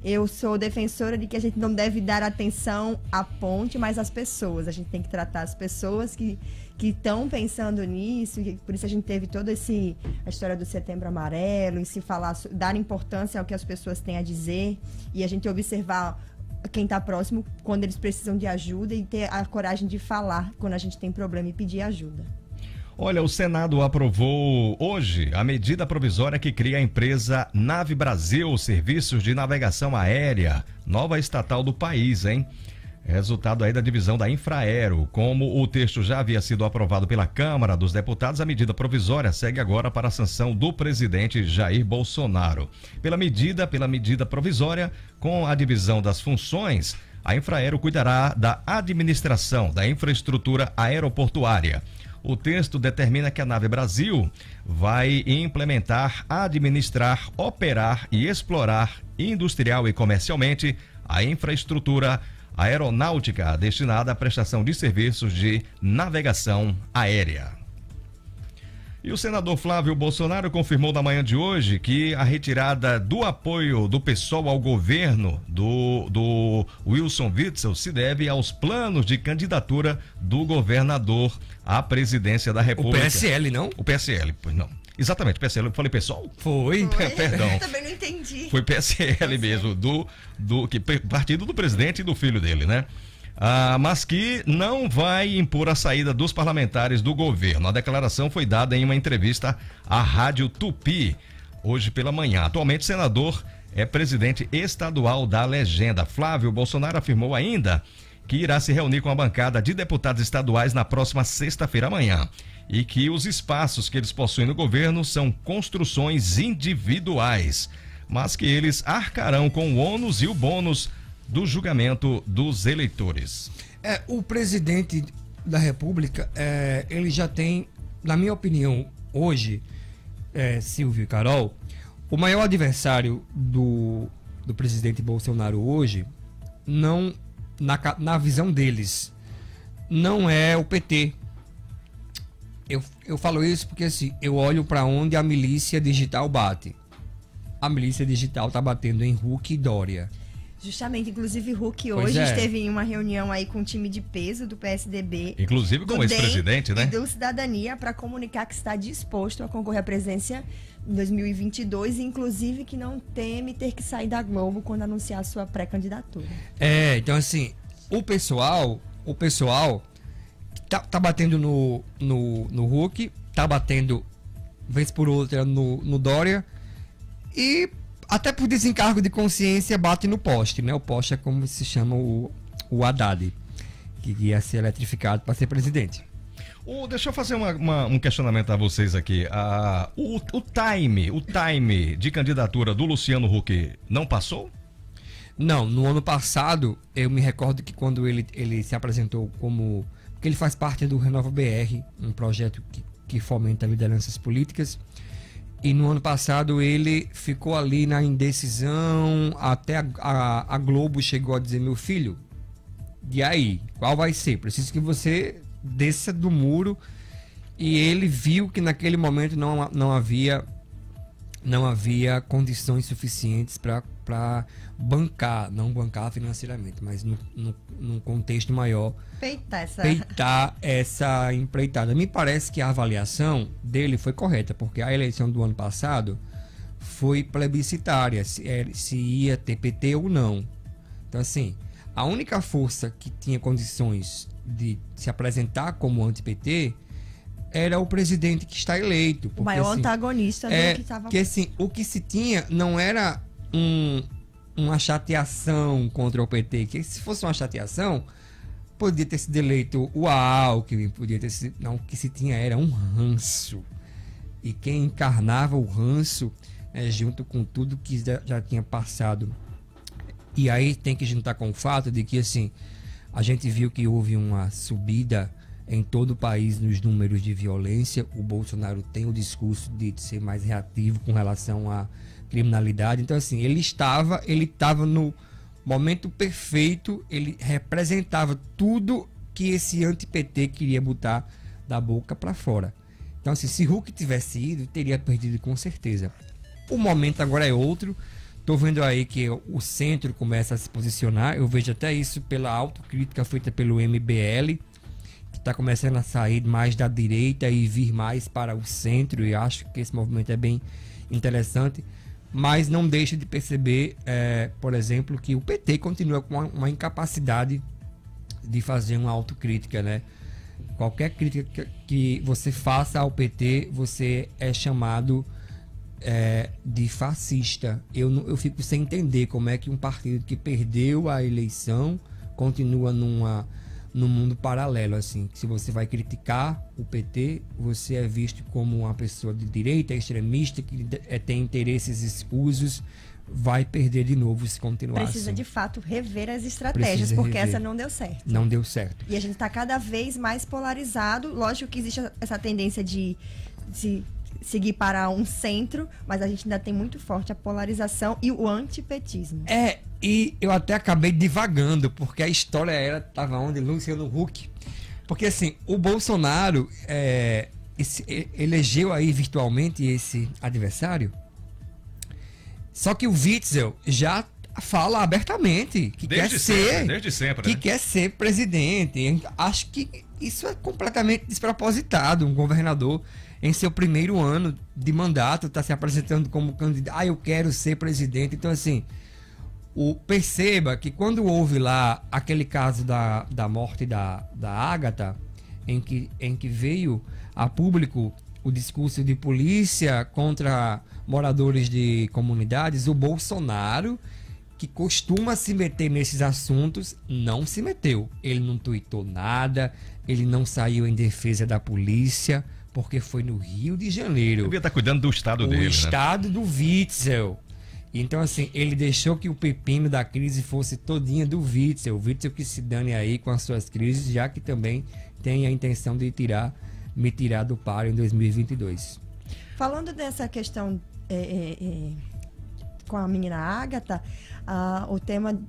Eu sou defensora de que a gente não deve dar atenção à ponte, mas às pessoas. A gente tem que tratar as pessoas que estão pensando nisso, e por isso a gente teve toda a história do Setembro Amarelo, em se falar, dar importância ao que as pessoas têm a dizer, e a gente observar quem está próximo quando eles precisam de ajuda e ter a coragem de falar quando a gente tem problema e pedir ajuda. Olha, o Senado aprovou hoje a medida provisória que cria a empresa Nave Brasil Serviços de Navegação Aérea, nova estatal do país, hein? Resultado aí da divisão da Infraero. Como o texto já havia sido aprovado pela Câmara dos Deputados, a medida provisória segue agora para a sanção do presidente Jair Bolsonaro. Pela medida provisória, com a divisão das funções, a Infraero cuidará da administração da infraestrutura aeroportuária. O texto determina que a Nave Brasil vai implementar, administrar, operar e explorar industrial e comercialmente a infraestrutura aeronáutica destinada à prestação de serviços de navegação aérea. E o senador Flávio Bolsonaro confirmou na manhã de hoje que a retirada do apoio do PSOL ao governo do Wilson Witzel se deve aos planos de candidatura do governador à presidência da República. O PSL, não? O PSL, pois não. Exatamente, PSL. Eu falei PSOL? Foi. Perdão. Eu também não entendi. Foi PSL mesmo, partido do presidente e do filho dele, né? Mas que não vai impor a saída dos parlamentares do governo. A declaração foi dada em uma entrevista à Rádio Tupi, hoje pela manhã. Atualmente, o senador é presidente estadual da Legenda. Flávio Bolsonaro afirmou ainda que irá se reunir com a bancada de deputados estaduais na próxima sexta-feira amanhã. E que os espaços que eles possuem no governo são construções individuais, mas que eles arcarão com o ônus e o bônus do julgamento dos eleitores. O presidente da República, ele já tem, na minha opinião, hoje, Silvio e Carol, o maior adversário do presidente Bolsonaro hoje, não, na visão deles, não é o PT. Eu falo isso porque assim, eu olho para onde a milícia digital bate. A milícia digital tá batendo em Huck e Dória. Justamente, inclusive Huck hoje esteve em uma reunião aí com um time de peso do PSDB. Inclusive com o ex-presidente, né? E do Cidadania, para comunicar que está disposto a concorrer à presidência em 2022, inclusive que não teme ter que sair da Globo quando anunciar a sua pré-candidatura. Então assim, o pessoal tá batendo no Huck, tá batendo vez por outra no Dória e até por desencargo de consciência bate no poste, né? O poste é como se chama o Haddad, que ia ser eletrificado para ser presidente. Deixa eu fazer um questionamento a vocês aqui. O time de candidatura do Luciano Huck não passou? Não, no ano passado eu me recordo que quando ele se apresentou como... Porque ele faz parte do Renova BR, um projeto que fomenta lideranças políticas. E no ano passado ele ficou ali na indecisão, até a Globo chegou a dizer: meu filho, e aí, qual vai ser? Preciso que você desça do muro. E ele viu que naquele momento não havia condições suficientes para não bancar financeiramente, mas num contexto maior, peitar essa empreitada. Me parece que a avaliação dele foi correta, porque a eleição do ano passado foi plebiscitária, se ia ter PT ou não. Então assim, a única força que tinha condições de se apresentar como anti-PT era o presidente que está eleito. Porque, o maior assim, antagonista do que estava... Porque assim, o que se tinha não era uma chateação contra o PT, que se fosse uma chateação, Podia ter sido eleito o Alckmin, podia ter sido... Não, o que se tinha era um ranço. E quem encarnava o ranço, junto com tudo que já tinha passado. E aí tem que juntar com o fato de que, assim, a gente viu que houve uma subida em todo o país nos números de violência. O Bolsonaro tem o discurso de ser mais reativo com relação à criminalidade. Então, assim, ele estava no momento perfeito, ele representava tudo que esse anti-PT queria botar da boca para fora. Então, assim, se Huck tivesse ido, teria perdido com certeza. O momento agora é outro. Tô vendo aí que o centro começa a se posicionar. Eu vejo até isso pela autocrítica feita pelo MBL, que está começando a sair mais da direita e vir mais para o centro. E acho que esse movimento é bem interessante. Mas não deixa de perceber, por exemplo, que o PT continua com uma incapacidade de fazer uma autocrítica, né? Qualquer crítica que você faça ao PT, você é chamado de fascista. Eu fico sem entender como é que um partido que perdeu a eleição continua num mundo paralelo, assim. Se você vai criticar o PT, você é visto como uma pessoa de direita, extremista, que tem interesses escusos, vai perder de novo se continuar Precisa, assim. De fato, rever as estratégias, porque essa não deu certo. Não deu certo. E a gente está cada vez mais polarizado. Lógico que existe essa tendência de seguir para um centro, mas a gente ainda tem muito forte a polarização e o antipetismo. E eu até acabei divagando, porque a história estava onde? Luciano Huck. Porque assim, o Bolsonaro elegeu aí virtualmente esse adversário. Só que o Witzel já fala abertamente que desde sempre, que quer ser presidente. Acho que isso é completamente despropositado. Um governador em seu primeiro ano de mandato está se apresentando como candidato. Eu quero ser presidente. Então, assim, perceba que quando houve lá aquele caso da morte da Ágata, em que veio a público o discurso de polícia contra moradores de comunidades, o Bolsonaro, que costuma se meter nesses assuntos, não se meteu. Ele não tuitou nada, ele não saiu em defesa da polícia, porque foi no Rio de Janeiro. Ele devia estar cuidando do estado dele, o estado do Witzel. Então, assim, ele deixou que o pepino da crise fosse todinha do Witzel. O Witzel que se dane aí com as suas crises, já que também tem a intenção de me tirar do páreo em 2022. Falando dessa questão com a menina Ágata, o tema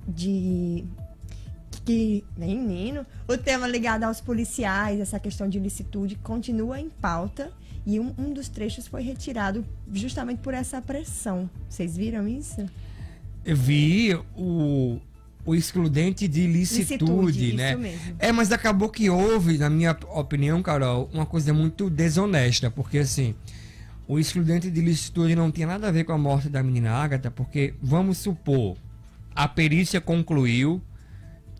o tema ligado aos policiais, essa questão de ilicitude, continua em pauta, e um dos trechos foi retirado justamente por essa pressão. Vocês viram isso? Eu vi o excludente de licitude, né? Isso mesmo. Mas acabou que houve, na minha opinião, Carol, uma coisa muito desonesta, porque assim, o excludente de licitude não tinha nada a ver com a morte da menina Ágata, porque, vamos supor, a perícia concluiu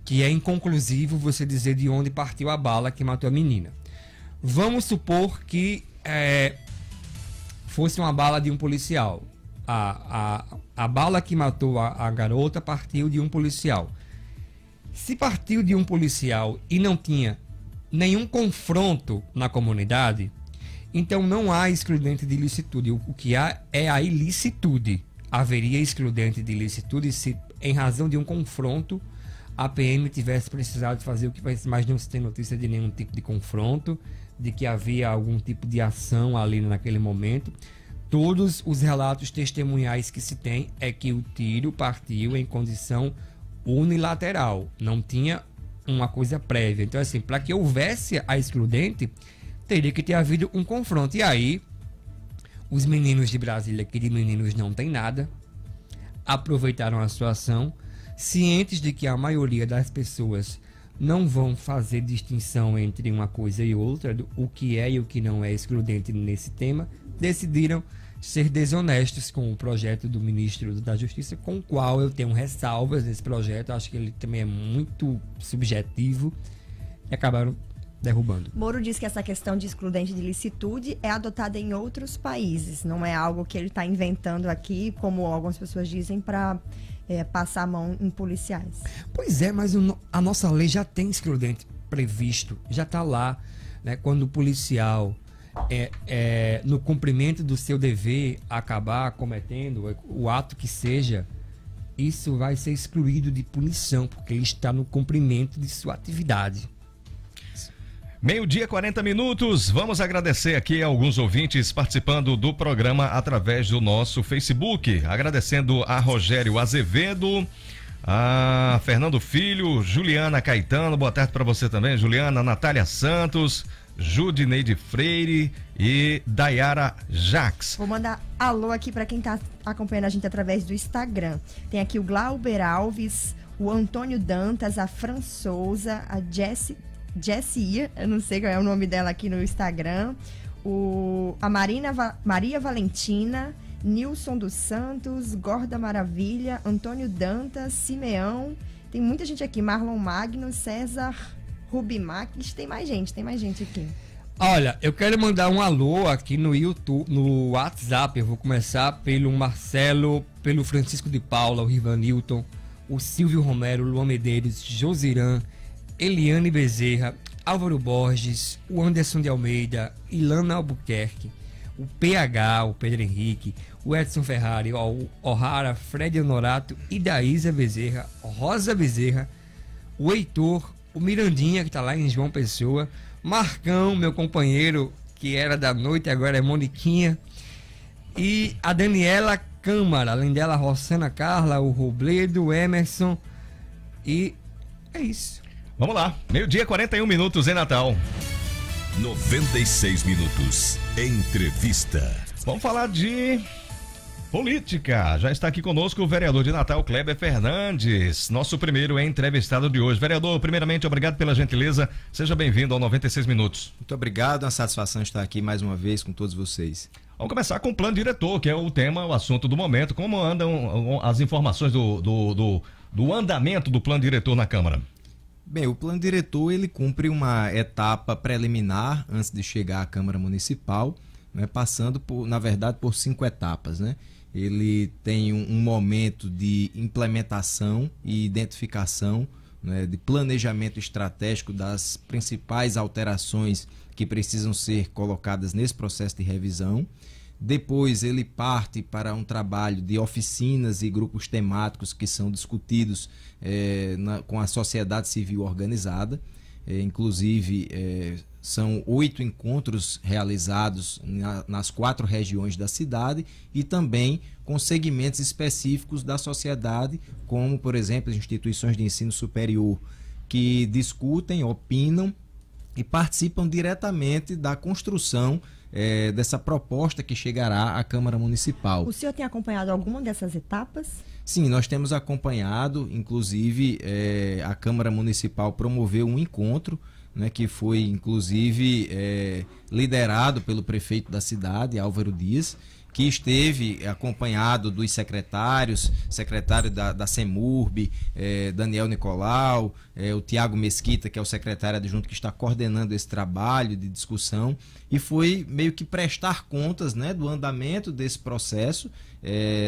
que é inconclusivo você dizer de onde partiu a bala que matou a menina. Vamos supor que fosse uma bala de um policial. A bala que matou a garota partiu de um policial. Se partiu de um policial e não tinha nenhum confronto na comunidade, então não há excludente de ilicitude. O que há é a ilicitude. Haveria excludente de ilicitude se, em razão de um confronto, a PM tivesse precisado fazer o que faz, mas não se tem notícia de nenhum tipo de confronto, de que havia algum tipo de ação ali naquele momento. Todos os relatos testemunhais que se tem é que o tiro partiu em condição unilateral, não tinha uma coisa prévia. Então, assim, para que houvesse a excludente, teria que ter havido um confronto. E aí, os meninos de Brasília, que de meninos não tem nada, aproveitaram a situação, cientes de que a maioria das pessoas não vão fazer distinção entre uma coisa e outra, o que é e o que não é excludente nesse tema, decidiram ser desonestos com o projeto do ministro da Justiça, com o qual eu tenho ressalvas nesse projeto. Acho que ele também é muito subjetivo, e acabaram derrubando. Moro diz que essa questão de excludente de ilicitude é adotada em outros países, não é algo que ele está inventando aqui, como algumas pessoas dizem, para passar a mão em policiais. Pois é, mas a nossa lei já tem excludente previsto, já está lá, né? Quando o policial, no cumprimento do seu dever, acabar cometendo o ato que seja, isso vai ser excluído de punição, porque ele está no cumprimento de sua atividade. 12:40. Vamos agradecer aqui a alguns ouvintes participando do programa através do nosso Facebook. Agradecendo a Rogério Azevedo, a Fernando Filho, Juliana Caetano, boa tarde para você também, Juliana, Natália Santos, Judineide Freire e Dayara Jax. Vou mandar alô aqui para quem está acompanhando a gente através do Instagram. Tem aqui o Glauber Alves, o Antônio Dantas, a Fran Souza, a Jessie, eu não sei qual é o nome dela aqui no Instagram, a Maria Valentina, Nilson dos Santos, Gorda Maravilha, Antônio Dantas, Simeão, tem muita gente aqui, Marlon Magno, César Rubimax, tem mais gente aqui. Olha, eu quero mandar um alô aqui no YouTube, no WhatsApp. Eu vou começar pelo Marcelo, pelo Francisco de Paula, o Rivanilton, o Silvio Romero, o Luan Medeiros, Josiran, Eliane Bezerra, Álvaro Borges, o Anderson de Almeida, Ilana Albuquerque, o PH, o Pedro Henrique, o Edson Ferrari, o O'Hara, Fred Honorato, Idaísa Bezerra, Rosa Bezerra, o Heitor, o Mirandinha, que está lá em João Pessoa, Marcão, meu companheiro, que era da noite, agora é Moniquinha, e a Daniela Câmara, além dela, a Rossana Carla, o Robledo, o Emerson, e é isso. Vamos lá, 12:41 em Natal. 96 minutos. Entrevista. Vamos falar de política. Já está aqui conosco o vereador de Natal, Kleber Fernandes, nosso primeiro entrevistado de hoje. Vereador, primeiramente, obrigado pela gentileza. Seja bem-vindo ao 96 minutos. Muito obrigado, é uma satisfação estar aqui mais uma vez com todos vocês. Vamos começar com o plano diretor, que é o tema, o assunto do momento. Como andam as informações do andamento do plano diretor na Câmara? Bem, o plano diretor ele cumpre uma etapa preliminar antes de chegar à Câmara Municipal, né, passando na verdade por 5 etapas, né? Ele tem um momento de implementação e identificação, né, de planejamento estratégico das principais alterações que precisam ser colocadas nesse processo de revisão. Depois ele parte para um trabalho de oficinas e grupos temáticos que são discutidos com a sociedade civil organizada. Inclusive, são 8 encontros realizados nas 4 regiões da cidade e também com segmentos específicos da sociedade, como, por exemplo, as instituições de ensino superior, que discutem, opinam e participam diretamente da construção dessa proposta que chegará à Câmara Municipal. O senhor tem acompanhado alguma dessas etapas? Sim, nós temos acompanhado, inclusive a Câmara Municipal promoveu um encontro, né, que foi inclusive liderado pelo prefeito da cidade, Álvaro Dias, que esteve acompanhado dos secretários, secretário da CEMURB, Daniel Nicolau, o Tiago Mesquita, que é o secretário adjunto que está coordenando esse trabalho de discussão, e foi meio que prestar contas, né, do andamento desse processo,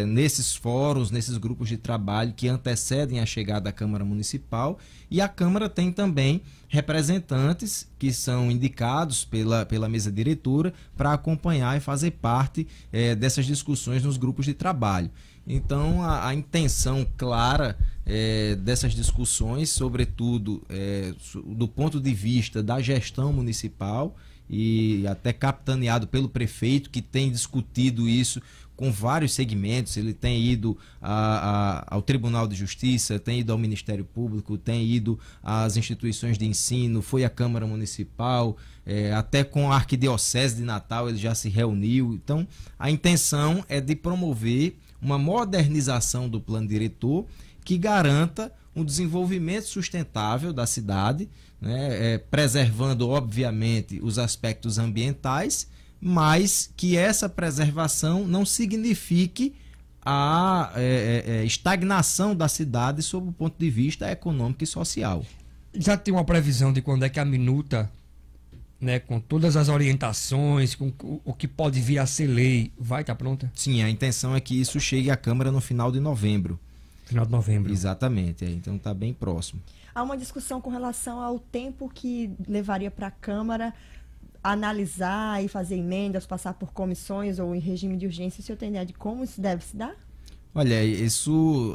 nesses fóruns, nesses grupos de trabalho que antecedem a chegada à Câmara Municipal. E a Câmara tem também representantes que são indicados pela mesa diretora para acompanhar e fazer parte dessas discussões nos grupos de trabalho. Então, a intenção clara dessas discussões, sobretudo do ponto de vista da gestão municipal, e até capitaneado pelo prefeito, que tem discutido isso com vários segmentos. Ele tem ido ao Tribunal de Justiça, tem ido ao Ministério Público, tem ido às instituições de ensino, foi à Câmara Municipal, até com a Arquidiocese de Natal ele já se reuniu. Então, a intenção é de promover uma modernização do plano diretor que garanta um desenvolvimento sustentável da cidade, né, preservando, obviamente, os aspectos ambientais, mas que essa preservação não signifique a estagnação da cidade sob o ponto de vista econômico e social. Já tem uma previsão de quando é que a minuta, né, com todas as orientações, com o que pode vir a ser lei, vai estar pronta? Sim, a intenção é que isso chegue à Câmara no final de novembro. Final de novembro. Exatamente, então está bem próximo. Há uma discussão com relação ao tempo que levaria para a Câmara analisar e fazer emendas, passar por comissões ou em regime de urgência. O senhor tem ideia de como isso deve se dar? Olha,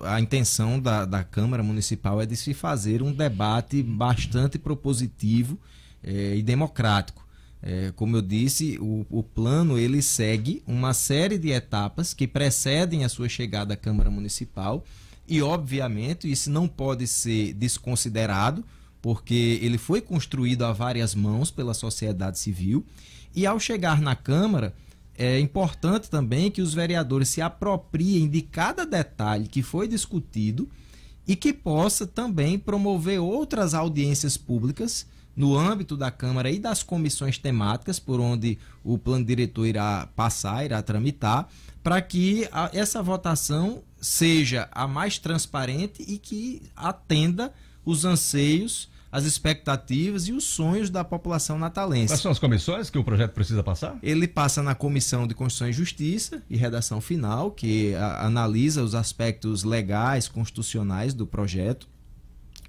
a intenção da Câmara Municipal é de se fazer um debate bastante propositivo e democrático. Como eu disse, o plano ele segue uma série de etapas que precedem a sua chegada à Câmara Municipal e, obviamente, isso não pode ser desconsiderado, porque ele foi construído a várias mãos pela sociedade civil e, ao chegar na Câmara, é importante também que os vereadores se apropriem de cada detalhe que foi discutido e que possa também promover outras audiências públicas no âmbito da Câmara e das comissões temáticas por onde o plano diretor irá tramitar, para que essa votação seja a mais transparente e que atenda os anseios, as expectativas e os sonhos da população natalense. Quais são as comissões que o projeto precisa passar? Ele passa na Comissão de Constituição e Justiça e Redação Final, que analisa os aspectos legais, constitucionais do projeto.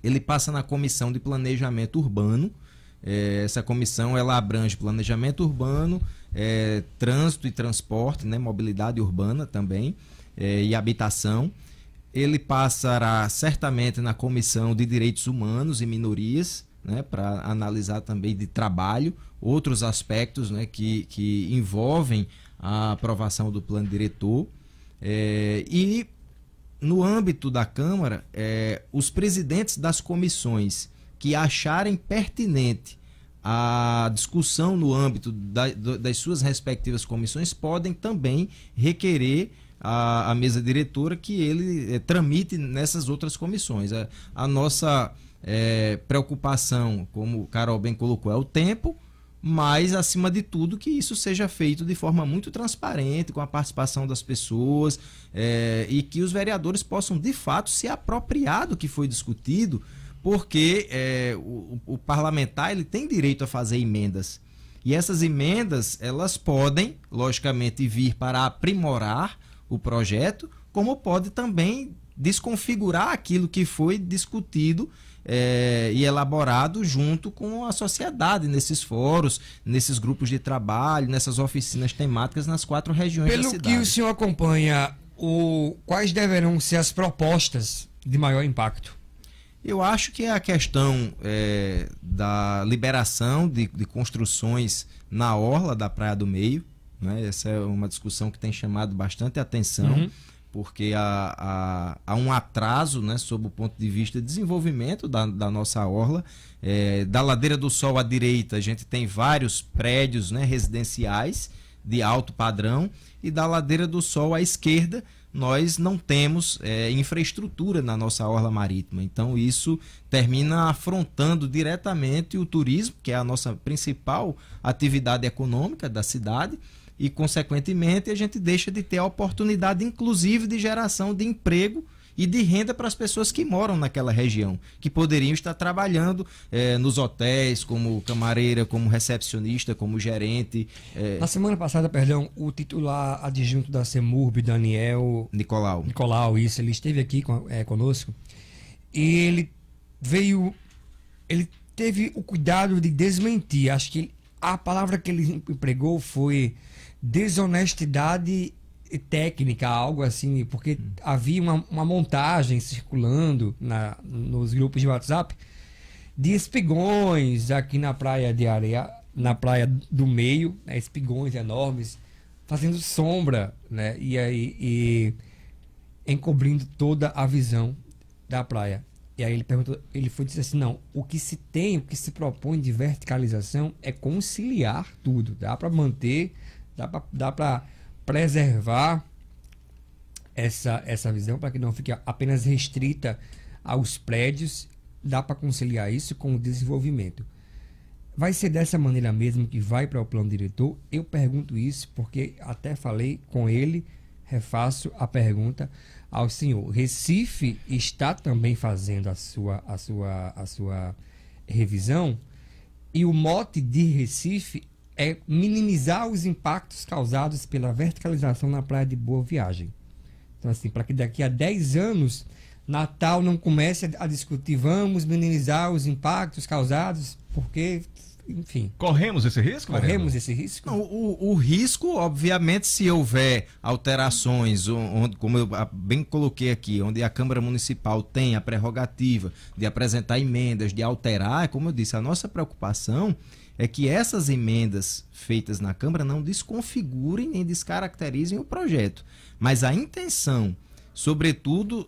Ele passa na Comissão de Planejamento Urbano. Essa comissão ela abrange planejamento urbano, trânsito e transporte, né, mobilidade urbana também, e habitação. Ele passará certamente na Comissão de Direitos Humanos e Minorias, né, para analisar também de trabalho, outros aspectos, né, que envolvem a aprovação do plano diretor. E no âmbito da Câmara, os presidentes das comissões que acharem pertinente a discussão no âmbito das suas respectivas comissões podem também requerer a mesa diretora que ele tramite nessas outras comissões. A nossa preocupação, como o Carol bem colocou, é o tempo, mas, acima de tudo, que isso seja feito de forma muito transparente, com a participação das pessoas, e que os vereadores possam, de fato, se apropriar do que foi discutido, porque o parlamentar ele tem direito a fazer emendas. E essas emendas, elas podem, logicamente, vir para aprimorar o projeto, como pode também desconfigurar aquilo que foi discutido e elaborado junto com a sociedade, nesses fóruns, nesses grupos de trabalho, nessas oficinas temáticas nas 4 regiões da cidade. Pelo que o senhor acompanha, quais deverão ser as propostas de maior impacto? Eu acho que a questão da liberação de construções na orla da Praia do Meio, né? Essa é uma discussão que tem chamado bastante atenção, porque há um atraso, né, sob o ponto de vista de desenvolvimento da nossa orla. Da Ladeira do Sol à direita, a gente tem vários prédios, né, residenciais de alto padrão, e da Ladeira do Sol à esquerda, nós não temos infraestrutura na nossa orla marítima. Então isso termina afrontando diretamente o turismo, que é a nossa principal atividade econômica da cidade, e consequentemente a gente deixa de ter a oportunidade inclusive de geração de emprego e de renda para as pessoas que moram naquela região, que poderiam estar trabalhando nos hotéis, como camareira, como recepcionista, como gerente. Na semana passada, perdão, o titular adjunto da CEMURB, Daniel Nicolau, isso, ele esteve aqui conosco, e ele teve o cuidado de desmentir. Acho que a palavra que ele empregou foi desonestidade técnica, algo assim, porque havia uma montagem circulando nos grupos de WhatsApp de espigões aqui na praia de areia, na praia do Meio, né, espigões enormes fazendo sombra, né, e encobrindo toda a visão da praia. E aí ele perguntou, ele foi dizer assim, não, o que se propõe de verticalização é conciliar tudo, dá para manter, dá para preservar essa visão para que não fique apenas restrita aos prédios, dá para conciliar isso com o desenvolvimento. Vai ser dessa maneira mesmo que vai para o plano diretor? Eu pergunto isso porque até falei com ele, refaço a pergunta ao senhor. Recife está também fazendo a sua revisão, e o mote de Recife é minimizar os impactos causados pela verticalização na praia de Boa Viagem. Então, assim, para que daqui a 10 anos Natal não comece a discutir, vamos minimizar os impactos causados, porque, enfim. Corremos esse risco, Corremos vereador? esse risco? Não, o risco, obviamente, se houver alterações, onde, como eu bem coloquei aqui, onde a Câmara Municipal tem a prerrogativa de apresentar emendas, de alterar, como eu disse, a nossa preocupação é que essas emendas feitas na Câmara não desconfigurem nem descaracterizem o projeto. Mas a intenção, sobretudo,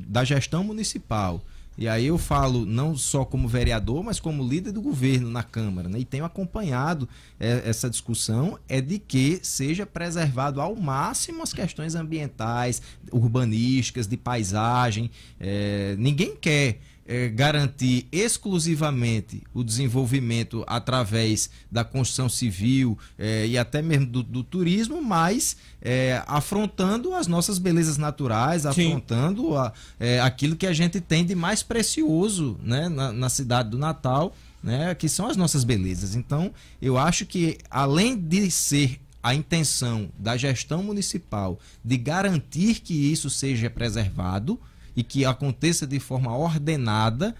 da gestão municipal, e aí eu falo não só como vereador, mas como líder do governo na Câmara, né? E tenho acompanhado essa discussão, é de que seja preservado ao máximo as questões ambientais, urbanísticas, de paisagem. Ninguém quer garantir exclusivamente o desenvolvimento através da construção civil e até mesmo do turismo, mas afrontando as nossas belezas naturais, afrontando aquilo que a gente tem de mais precioso, né, na cidade do Natal, né, que são as nossas belezas. Então, eu acho que, além de ser a intenção da gestão municipal de garantir que isso seja preservado e que aconteça de forma ordenada,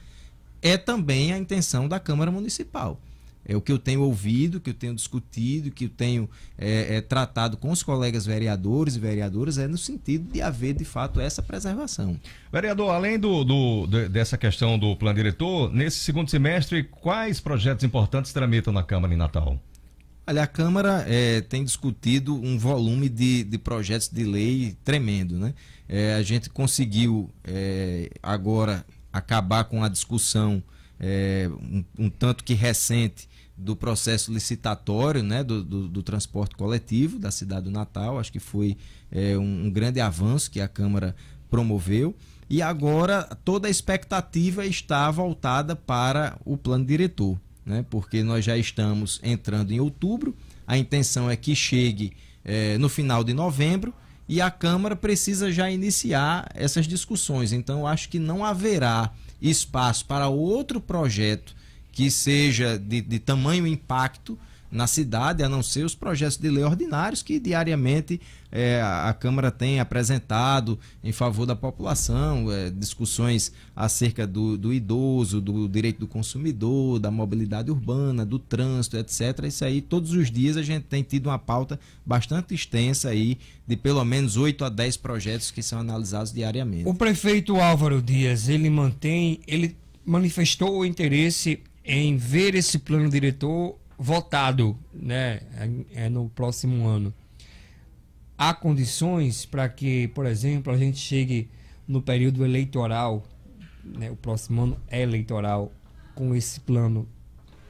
é também a intenção da Câmara Municipal. É o que eu tenho ouvido, que eu tenho discutido, que eu tenho tratado com os colegas vereadores e vereadoras, no sentido de haver, de fato, essa preservação. Vereador, além dessa questão do plano diretor, nesse segundo semestre, quais projetos importantes tramitam na Câmara em Natal? Olha, a Câmara tem discutido um volume de projetos de lei tremendo, né? A gente conseguiu agora acabar com a discussão um tanto que recente do processo licitatório, né, do transporte coletivo da cidade do Natal. Acho que foi um grande avanço que a Câmara promoveu. E agora toda a expectativa está voltada para o plano diretor, né, porque nós já estamos entrando em outubro, a intenção é que chegue no final de novembro, e a Câmara precisa já iniciar essas discussões. Então, eu acho que não haverá espaço para outro projeto que seja de tamanho impacto na cidade, a não ser os projetos de lei ordinários que diariamente a Câmara tem apresentado em favor da população, discussões acerca do idoso, do direito do consumidor, da mobilidade urbana, do trânsito, etc. Isso aí, todos os dias a gente tem tido uma pauta bastante extensa aí, de pelo menos 8 a 10 projetos que são analisados diariamente. O prefeito Álvaro Dias, ele manifestou o interesse em ver esse plano diretor votado, né, no próximo ano. Há condições para que, por exemplo, a gente chegue no período eleitoral, né, o próximo ano é eleitoral, com esse plano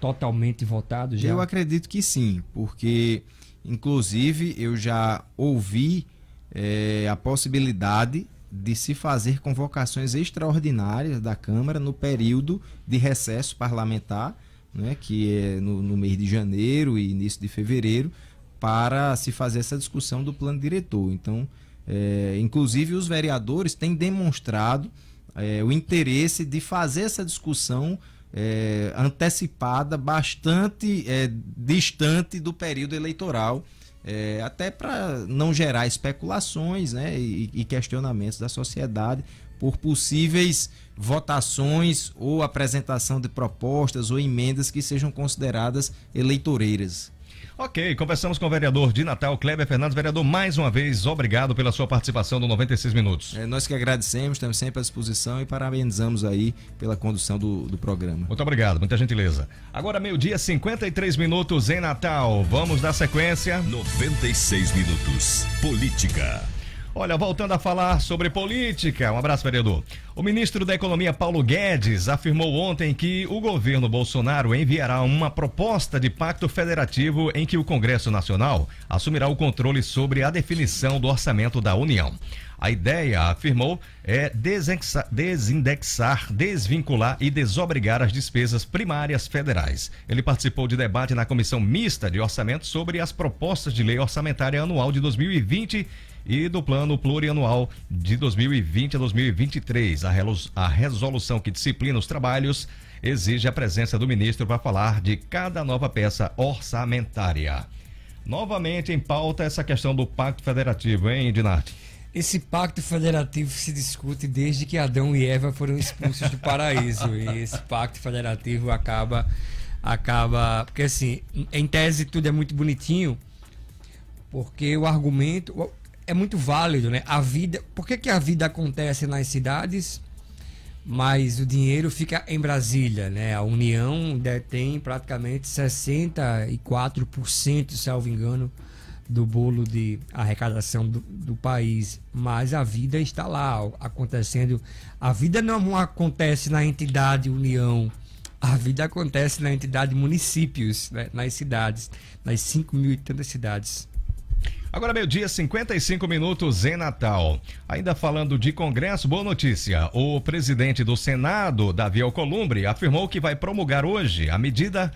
totalmente votado já? Eu acredito que sim, porque inclusive eu já ouvi a possibilidade de se fazer convocações extraordinárias da Câmara no período de recesso parlamentar, né, que é no mês de janeiro e início de fevereiro, para se fazer essa discussão do plano diretor. Então, inclusive os vereadores têm demonstrado o interesse de fazer essa discussão antecipada, bastante distante do período eleitoral, até para não gerar especulações, né, e questionamentos da sociedade por possíveis votações ou apresentação de propostas ou emendas que sejam consideradas eleitoreiras. Ok, conversamos com o vereador de Natal, Kleber Fernandes. Vereador, mais uma vez, obrigado pela sua participação no 96 Minutos. Nós que agradecemos, estamos sempre à disposição e parabenizamos aí pela condução do programa. Muito obrigado, muita gentileza. Agora, 12h53 em Natal. Vamos dar sequência. 96 Minutos. Política. Olha, voltando a falar sobre política, um abraço, vereador. O ministro da Economia, Paulo Guedes, afirmou ontem que o governo Bolsonaro enviará uma proposta de pacto federativo em que o Congresso Nacional assumirá o controle sobre a definição do orçamento da União. A ideia, afirmou, é desindexar, desvincular e desobrigar as despesas primárias federais. Ele participou de debate na Comissão Mista de Orçamento sobre as propostas de lei orçamentária anual de 2020 e do Plano Plurianual de 2020 a 2023. A resolução que disciplina os trabalhos exige a presença do ministro para falar de cada nova peça orçamentária. Novamente em pauta essa questão do Pacto Federativo, hein, Dinarte? Esse pacto federativo se discute desde que Adão e Eva foram expulsos do paraíso. E esse pacto federativo acaba... Porque assim, em tese tudo é muito bonitinho, porque o argumento é muito válido, né? A vida... Por que a vida acontece nas cidades, mas o dinheiro fica em Brasília, né? A União detém praticamente 64%, salvo engano, do bolo de arrecadação do país, mas a vida está lá acontecendo. A vida não acontece na entidade União, a vida acontece na entidade municípios, né? Nas cidades, nas 5.000 e tantas cidades. Agora 12:55 em Natal. Ainda falando de Congresso, boa notícia. O presidente do Senado, Davi Alcolumbre, afirmou que vai promulgar hoje a medida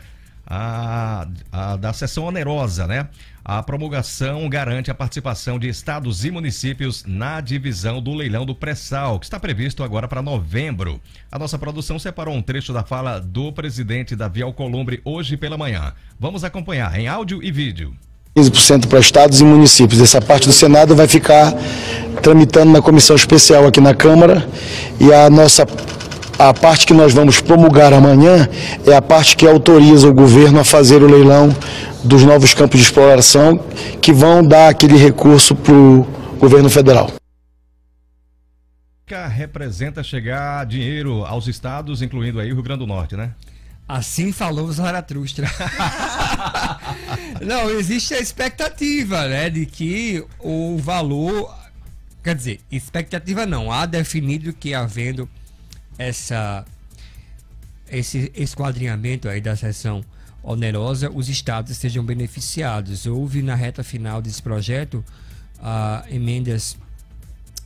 da sessão onerosa, né? A promulgação garante a participação de estados e municípios na divisão do leilão do pré-sal, que está previsto agora para novembro. A nossa produção separou um trecho da fala do presidente Davi Alcolumbre hoje pela manhã. Vamos acompanhar em áudio e vídeo. 15% para estados e municípios. Essa parte do Senado vai ficar tramitando na comissão especial aqui na Câmara, e a parte que nós vamos promulgar amanhã é a parte que autoriza o governo a fazer o leilão dos novos campos de exploração, que vão dar aquele recurso para o governo federal. Representa chegar dinheiro aos estados, incluindo aí o Rio Grande do Norte, né? Assim falou o Zaratustra. Não, existe a expectativa, né, de que o valor... Quer dizer, expectativa não, há definido que havendo esse esquadrinhamento aí da sessão onerosa, os estados sejam beneficiados. Houve na reta final desse projeto emendas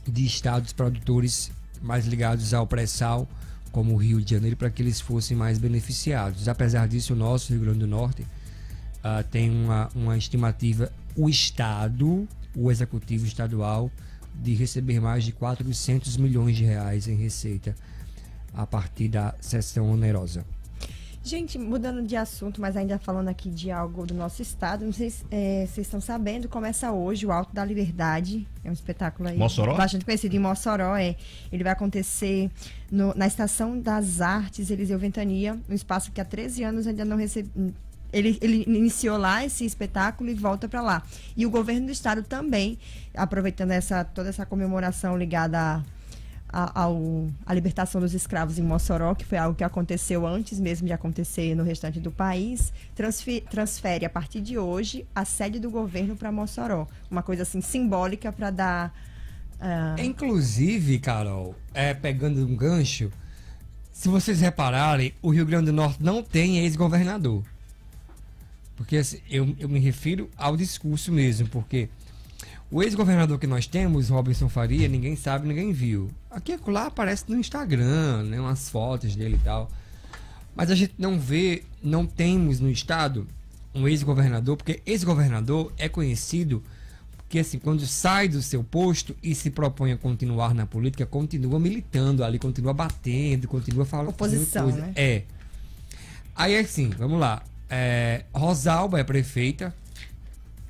de estados produtores mais ligados ao pré-sal, como o Rio de Janeiro, para que eles fossem mais beneficiados. Apesar disso, o nosso Rio Grande do Norte tem uma estimativa, o Estado, o Executivo Estadual, de receber mais de 400 milhões de reais em receita a partir da sessão onerosa. Gente, mudando de assunto, mas ainda falando aqui de algo do nosso estado, não sei se vocês estão sabendo, começa hoje o Alto da Liberdade, é um espetáculo aí Mossoró? Bastante conhecido em Mossoró, ele vai acontecer na Estação das Artes Eliseu Ventania, um espaço que há 13 anos ainda não recebeu. Ele iniciou lá esse espetáculo e volta para lá. E o governo do estado também, aproveitando toda essa comemoração ligada a libertação dos escravos em Mossoró, que foi algo que aconteceu antes mesmo de acontecer no restante do país, transfere a partir de hoje a sede do governo para Mossoró. Uma coisa assim simbólica para dar... Inclusive, Carol, pegando um gancho, se vocês repararem, o Rio Grande do Norte não tem ex-governador. Porque assim, eu me refiro ao discurso mesmo, porque o ex-governador que nós temos, Robinson Faria, ninguém sabe, ninguém viu. Aqui e acolá aparece no Instagram, né, umas fotos dele e tal. Mas a gente não temos no estado um ex-governador, porque ex-governador é conhecido porque assim, quando sai do seu posto e se propõe a continuar na política, continua militando ali, continua batendo, continua falando oposição, coisa. Né? Aí assim, vamos lá. Rosalba é prefeita.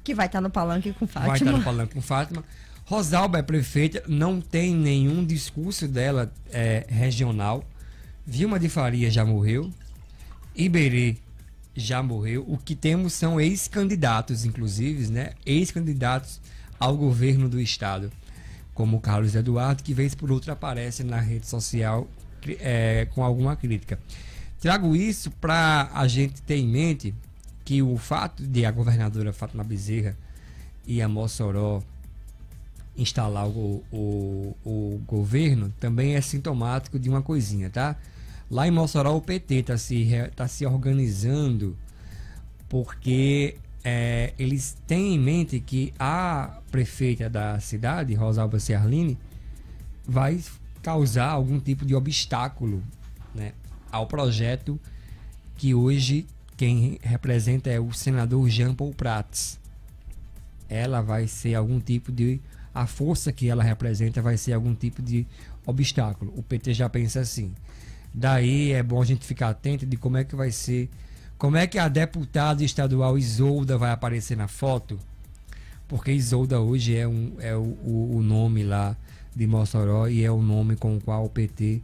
Que vai estar no palanque com Fátima. Vai estar no palanque com Fátima. Rosalba é prefeita, não tem nenhum discurso dela regional. Vilma de Faria já morreu. Iberê já morreu. O que temos são ex-candidatos, inclusive, né? Ex-candidatos ao governo do estado. Como o Carlos Eduardo, que vez por outra aparece na rede social com alguma crítica. Trago isso para a gente ter em mente que o fato de a governadora Fátima Bezerra e a Mossoró instalar o governo também é sintomático de uma coisinha, tá? Lá em Mossoró o PT tá se organizando porque eles têm em mente que a prefeita da cidade, Rosalba Ciarline, vai causar algum tipo de obstáculo, né, ao projeto que hoje quem representa é o senador Jean Paul Prats. Ela vai ser algum tipo de... A força que ela representa vai ser algum tipo de obstáculo. O PT já pensa assim. Daí é bom a gente ficar atento de como é que vai ser... Como é que a deputada estadual Isolda vai aparecer na foto? porque Isolda hoje é o nome lá de Mossoró e é o nome com o qual o PT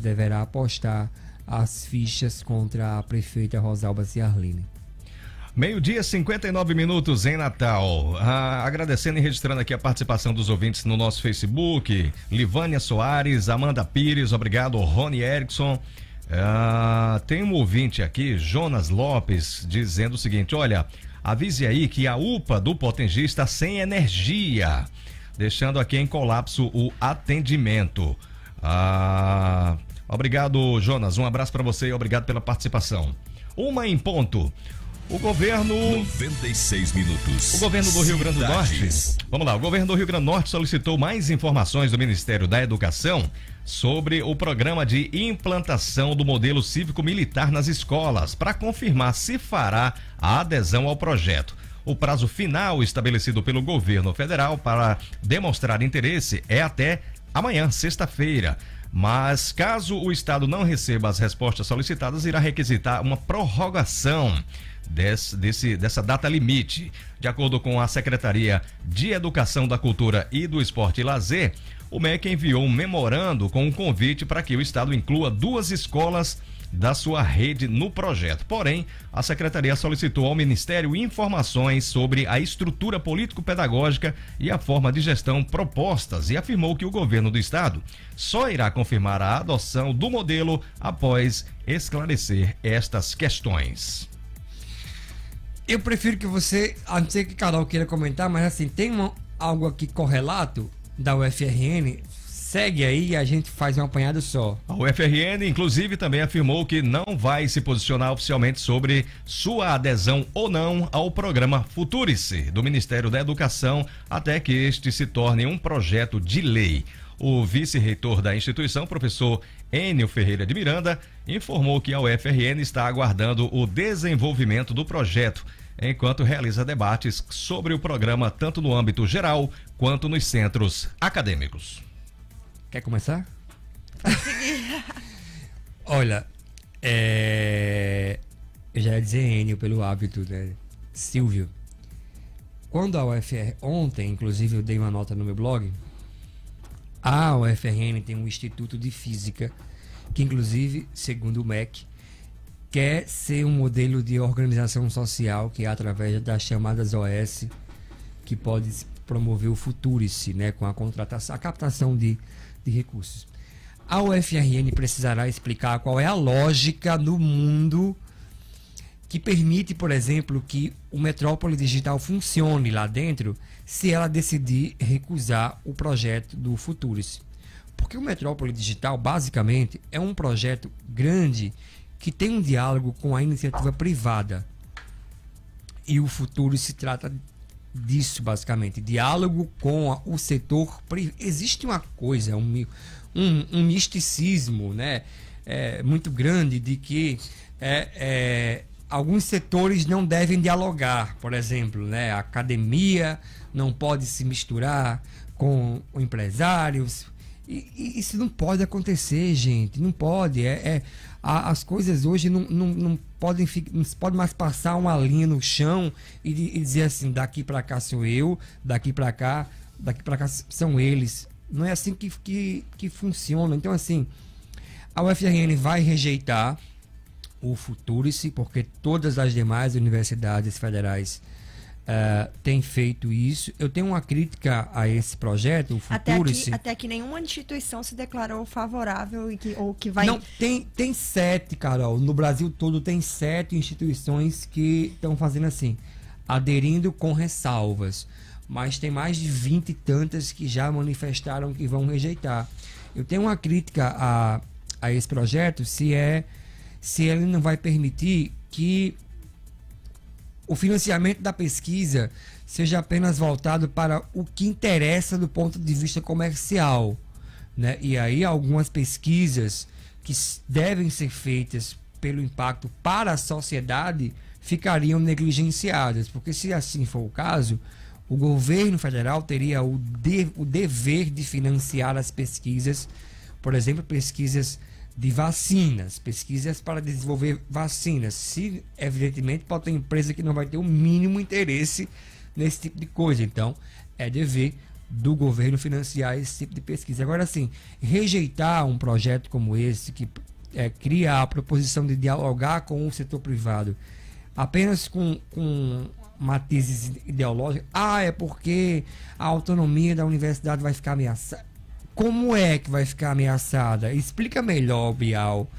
deverá apostar as fichas contra a prefeita Rosalba Ciarline. 12:59 em Natal. Agradecendo e registrando aqui a participação dos ouvintes no nosso Facebook. Livânia Soares, Amanda Pires, obrigado. Rony Erickson. Tem um ouvinte aqui, Jonas Lopes, dizendo o seguinte: olha, avise aí que a UPA do Potengi está sem energia, deixando aqui em colapso o atendimento. Obrigado, Jonas. Um abraço para você e obrigado pela participação. 1:00 O governo... 96 minutos. O governo do Rio Grande do Norte... Vamos lá, o governo do Rio Grande do Norte solicitou mais informações do Ministério da Educação sobre o programa de implantação do modelo cívico-militar nas escolas, para confirmar se fará a adesão ao projeto. O prazo final estabelecido pelo governo federal para demonstrar interesse é até amanhã, sexta-feira. Mas caso o Estado não receba as respostas solicitadas, irá requisitar uma prorrogação dessa data limite. De acordo com a Secretaria de Educação, da Cultura e do Esporte e Lazer, o MEC enviou um memorando com um convite para que o Estado inclua 2 escolas da sua rede no projeto. Porém, a Secretaria solicitou ao Ministério informações sobre a estrutura político-pedagógica e a forma de gestão propostas e afirmou que o governo do Estado só irá confirmar a adoção do modelo após esclarecer estas questões. Eu prefiro que você, a não ser que Carol queira comentar, mas assim, tem algo aqui correlato da UFRN, segue aí e a gente faz um apanhado só. A UFRN, inclusive, também afirmou que não vai se posicionar oficialmente sobre sua adesão ou não ao programa Futurice do Ministério da Educação, até que este se torne um projeto de lei. O vice-reitor da instituição, professor Enio Ferreira de Miranda, informou que a UFRN está aguardando o desenvolvimento do projeto, enquanto realiza debates sobre o programa tanto no âmbito geral quanto nos centros acadêmicos. Quer começar? Olha, eu já ia dizer Enio pelo hábito, né? Silvio. Quando a UFR, ontem, inclusive, eu dei uma nota no meu blog, a UFRN tem um Instituto de Física, que inclusive, segundo o MEC, quer ser um modelo de organização social que é através das chamadas OS, que pode promover o Futurice, né, com a contratação, a captação de recursos. A UFRN precisará explicar qual é a lógica no mundo que permite, por exemplo, que o Metrópole Digital funcione lá dentro, se ela decidir recusar o projeto do Futurice. Porque o Metrópole Digital, basicamente, é um projeto grande que tem um diálogo com a iniciativa privada. E o Futurice se trata disso, basicamente. Diálogo com o setor privado. Existe uma coisa, um misticismo, né, muito grande de que alguns setores não devem dialogar. Por exemplo, né, a academia não pode se misturar com empresários. E isso não pode acontecer, gente. Não pode. As coisas hoje não podem mais passar uma linha no chão e dizer assim: daqui para cá sou eu, daqui para cá são eles. Não é assim que funciona. Então, assim, a UFRN vai rejeitar o Futurice, porque todas as demais universidades federais têm feito isso. Eu tenho uma crítica a esse projeto, o Futurice. Até aqui nenhuma instituição se declarou favorável ou que vai... Não, tem 7, Carol. No Brasil todo tem 7 instituições que estão fazendo assim, aderindo com ressalvas. Mas tem mais de 20 e tantas que já manifestaram que vão rejeitar. Eu tenho uma crítica a esse projeto, se ele não vai permitir que o financiamento da pesquisa seja apenas voltado para o que interessa do ponto de vista comercial, né? E aí algumas pesquisas que devem ser feitas pelo impacto para a sociedade ficariam negligenciadas, porque se assim for o caso, o governo federal teria o dever de financiar as pesquisas, por exemplo, pesquisas de vacinas, pesquisas para desenvolver vacinas. Se, evidentemente, pode ter empresa que não vai ter o mínimo interesse nesse tipo de coisa. Então, é dever do governo financiar esse tipo de pesquisa. Agora, assim, rejeitar um projeto como esse, que cria a proposição de dialogar com o setor privado, apenas com matizes ideológicos, é porque a autonomia da universidade vai ficar ameaçada. Como é que vai ficar ameaçada? Explica melhor, Bial.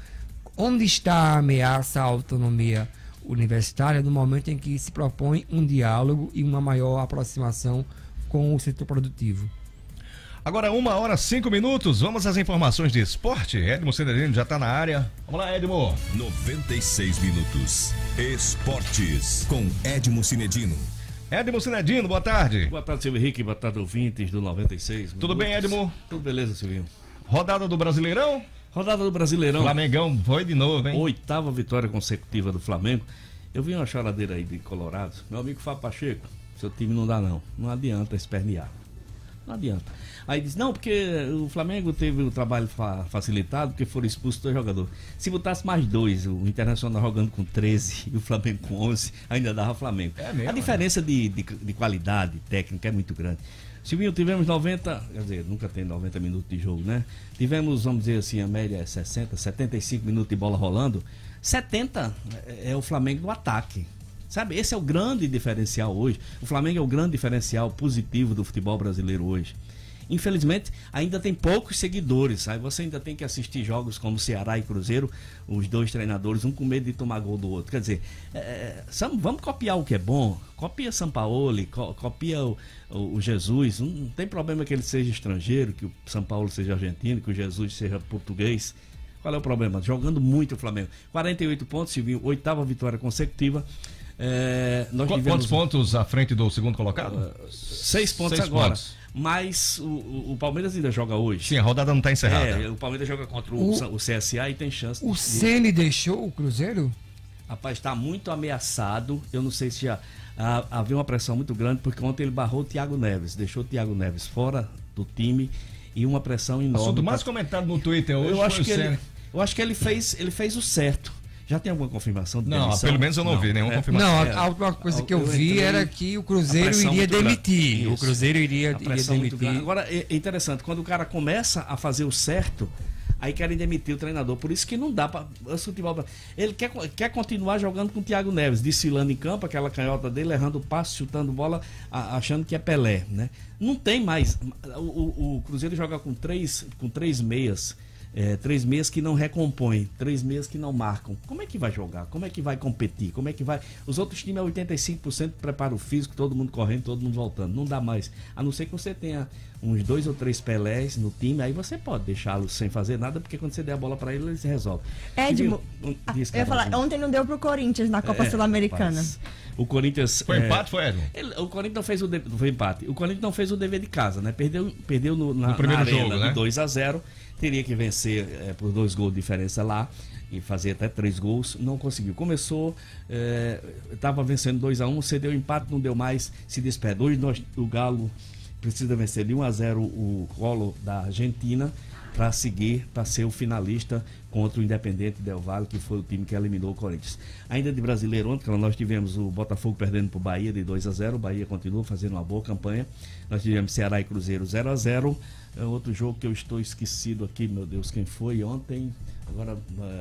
Onde está a ameaça à autonomia universitária no momento em que se propõe um diálogo e uma maior aproximação com o setor produtivo? Agora 1h05, vamos às informações de esporte. Edmo Cinedino já está na área. Vamos lá, Edmo. 96 minutos. Esportes com Edmo Cinedino. Edmo Cinedino, boa tarde. Boa tarde, Silvio Henrique, boa tarde, ouvintes do 96 minutos. Tudo bem, Edmo? Tudo beleza, Silvio. Rodada do Brasileirão? Rodada do Brasileirão. Flamengão foi de novo, hein? 8ª vitória consecutiva do Flamengo. Eu vi uma choradeira aí de Colorado. Meu amigo Fábio Pacheco, seu time não dá não. Não adianta espernear. Não adianta. Aí diz, não, porque o Flamengo teve o trabalho facilitado, porque foram expulsos 2 jogadores. Se botasse mais 2, o Internacional jogando com 13 e o Flamengo com 11, ainda dava Flamengo. É mesmo, a diferença de qualidade técnica é muito grande. Silvinho, tivemos 90, quer dizer, nunca tem 90 minutos de jogo, né? Tivemos, vamos dizer assim, a média é 60, 75 minutos de bola rolando. 70 é o Flamengo do ataque. Sabe, esse é o grande diferencial hoje. O Flamengo é o grande diferencial positivo do futebol brasileiro hoje. Infelizmente, ainda tem poucos seguidores. Aí você ainda tem que assistir jogos como Ceará e Cruzeiro, os 2 treinadores, um com medo de tomar gol do outro. Quer dizer, vamos copiar o que é bom. Copia Sampaoli, copia o Jesus. Não tem problema que ele seja estrangeiro, que o Sampaoli seja argentino, que o Jesus seja português. Qual é o problema? Jogando muito o Flamengo. 48 pontos, Silvinho, 8ª vitória consecutiva. Quantos pontos à frente do segundo colocado? 6 pontos agora. Mas o Palmeiras ainda joga hoje. Sim, a rodada não está encerrada. O Palmeiras joga contra o CSA e tem chance. O Ceni deixou o Cruzeiro? Rapaz, está muito ameaçado. Eu não sei se já havia uma pressão muito grande, porque ontem ele barrou o Thiago Neves, deixou o Thiago Neves fora do time e uma pressão enorme. Assunto mais comentado no Twitter hoje. Eu acho que ele fez o certo. Já tem alguma confirmação de demissão? Não, pelo menos eu não vi nenhuma confirmação. Não, a última coisa que eu vi era que o Cruzeiro iria demitir. O Cruzeiro iria demitir. Agora, é interessante, quando o cara começa a fazer o certo, aí querem demitir o treinador. Por isso que não dá para... Ele quer continuar jogando com o Thiago Neves, desfilando em campo, aquela canhota dele, errando passe, chutando bola, achando que é Pelé, né? Não tem mais... O Cruzeiro joga com três meias. 3 meses que não recompõem, 3 meses que não marcam. Como é que vai jogar? Como é que vai competir? Como é que vai... Os outros times é 85% de preparo físico, todo mundo correndo, todo mundo voltando. Não dá mais. A não ser que você tenha uns 2 ou 3 Pelés no time, aí você pode deixá-los sem fazer nada, porque quando você der a bola para ele, eles resolvem. Edmo, eu ia falar, ontem não deu pro Corinthians na Copa Sul-Americana. O Corinthians... Foi empate, foi, Edmo? O Corinthians não fez foi empate. O Corinthians não fez o dever de casa, né? Perdeu no primeiro na jogo, né? 2-0. Teria que vencer por 2 gols de diferença lá e fazer até 3 gols, não conseguiu. Começou, estava vencendo 2-1, cedeu empate, não deu mais, se despede. Hoje o Galo precisa vencer de 1-0 o Colo da Argentina para seguir, para ser o finalista contra o Independente Del Valle, que foi o time que eliminou o Corinthians. Ainda de brasileiro, ontem nós tivemos o Botafogo perdendo para o Bahia de 2-0, o Bahia continua fazendo uma boa campanha. Nós tivemos Ceará e Cruzeiro 0-0. Outro jogo que eu estou esquecido aqui, meu Deus, quem foi ontem? Agora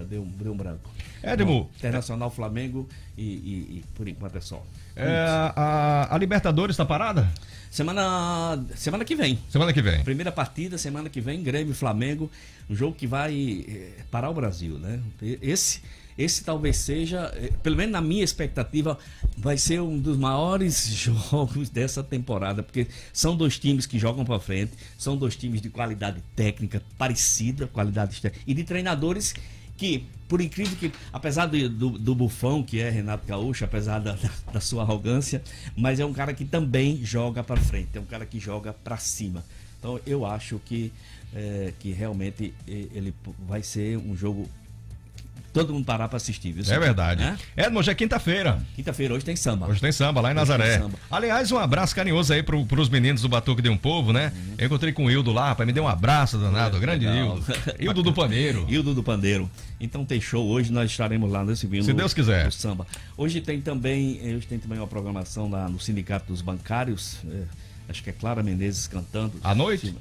deu um branco. Edmo. Internacional, Flamengo e por enquanto é só. A Libertadores está parada? Semana que vem. Semana que vem. Primeira partida, semana que vem, Grêmio e Flamengo. Um jogo que vai parar o Brasil, né? Esse talvez seja, pelo menos na minha expectativa, vai ser um dos maiores jogos dessa temporada, porque são 2 times que jogam para frente, são 2 times de qualidade técnica parecida, qualidade técnica, e de treinadores que, por incrível que, apesar do bufão que é Renato Gaúcho, apesar da sua arrogância, mas é um cara que também joga para frente, é um cara que joga para cima. Então eu acho que realmente ele vai ser um jogo todo mundo parar para assistir, viu? É verdade. Edmo, hoje é quinta-feira. Quinta-feira, hoje tem samba. Hoje tem samba lá em Nazaré. Aliás, um abraço carinhoso aí pros meninos do Batuque de um Povo, né? Eu encontrei com o Hildo lá, rapaz, me deu um abraço danado, grande Hildo. Hildo do Pandeiro. Hildo do Pandeiro. Então tem show hoje, nós estaremos lá nesse vinho. Se Deus quiser. No samba. Hoje tem também uma programação lá no Sindicato dos Bancários. Acho que é Clara Menezes cantando. À noite?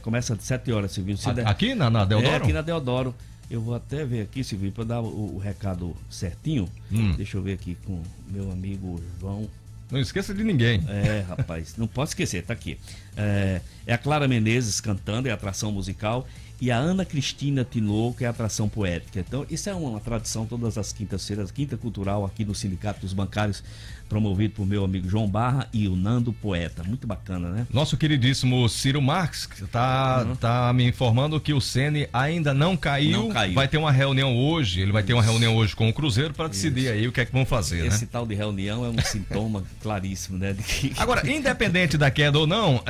Começa às 7 horas, Silvio. Aqui na Deodoro? Aqui na Deodoro. Eu vou até ver aqui, Silvio, para dar o recado certinho. Deixa eu ver aqui com meu amigo João. Não esqueça de ninguém. Rapaz, não pode esquecer, tá aqui. É a Clara Menezes cantando, é a atração musical. E a Ana Cristina Tinô, que é a atração poética. Então, isso é uma tradição todas as quintas-feiras, quinta cultural aqui no Sindicato dos Bancários, promovido por meu amigo João Barra e o Nando Poeta. Muito bacana, né? Nosso queridíssimo Ciro Marques tá me informando que o Ceni ainda não caiu. Vai ter uma reunião hoje, ele vai ter uma reunião hoje com o Cruzeiro para decidir aí o que é que vão fazer, Esse né? tal de reunião é um sintoma claríssimo, né? Agora, independente da queda ou não,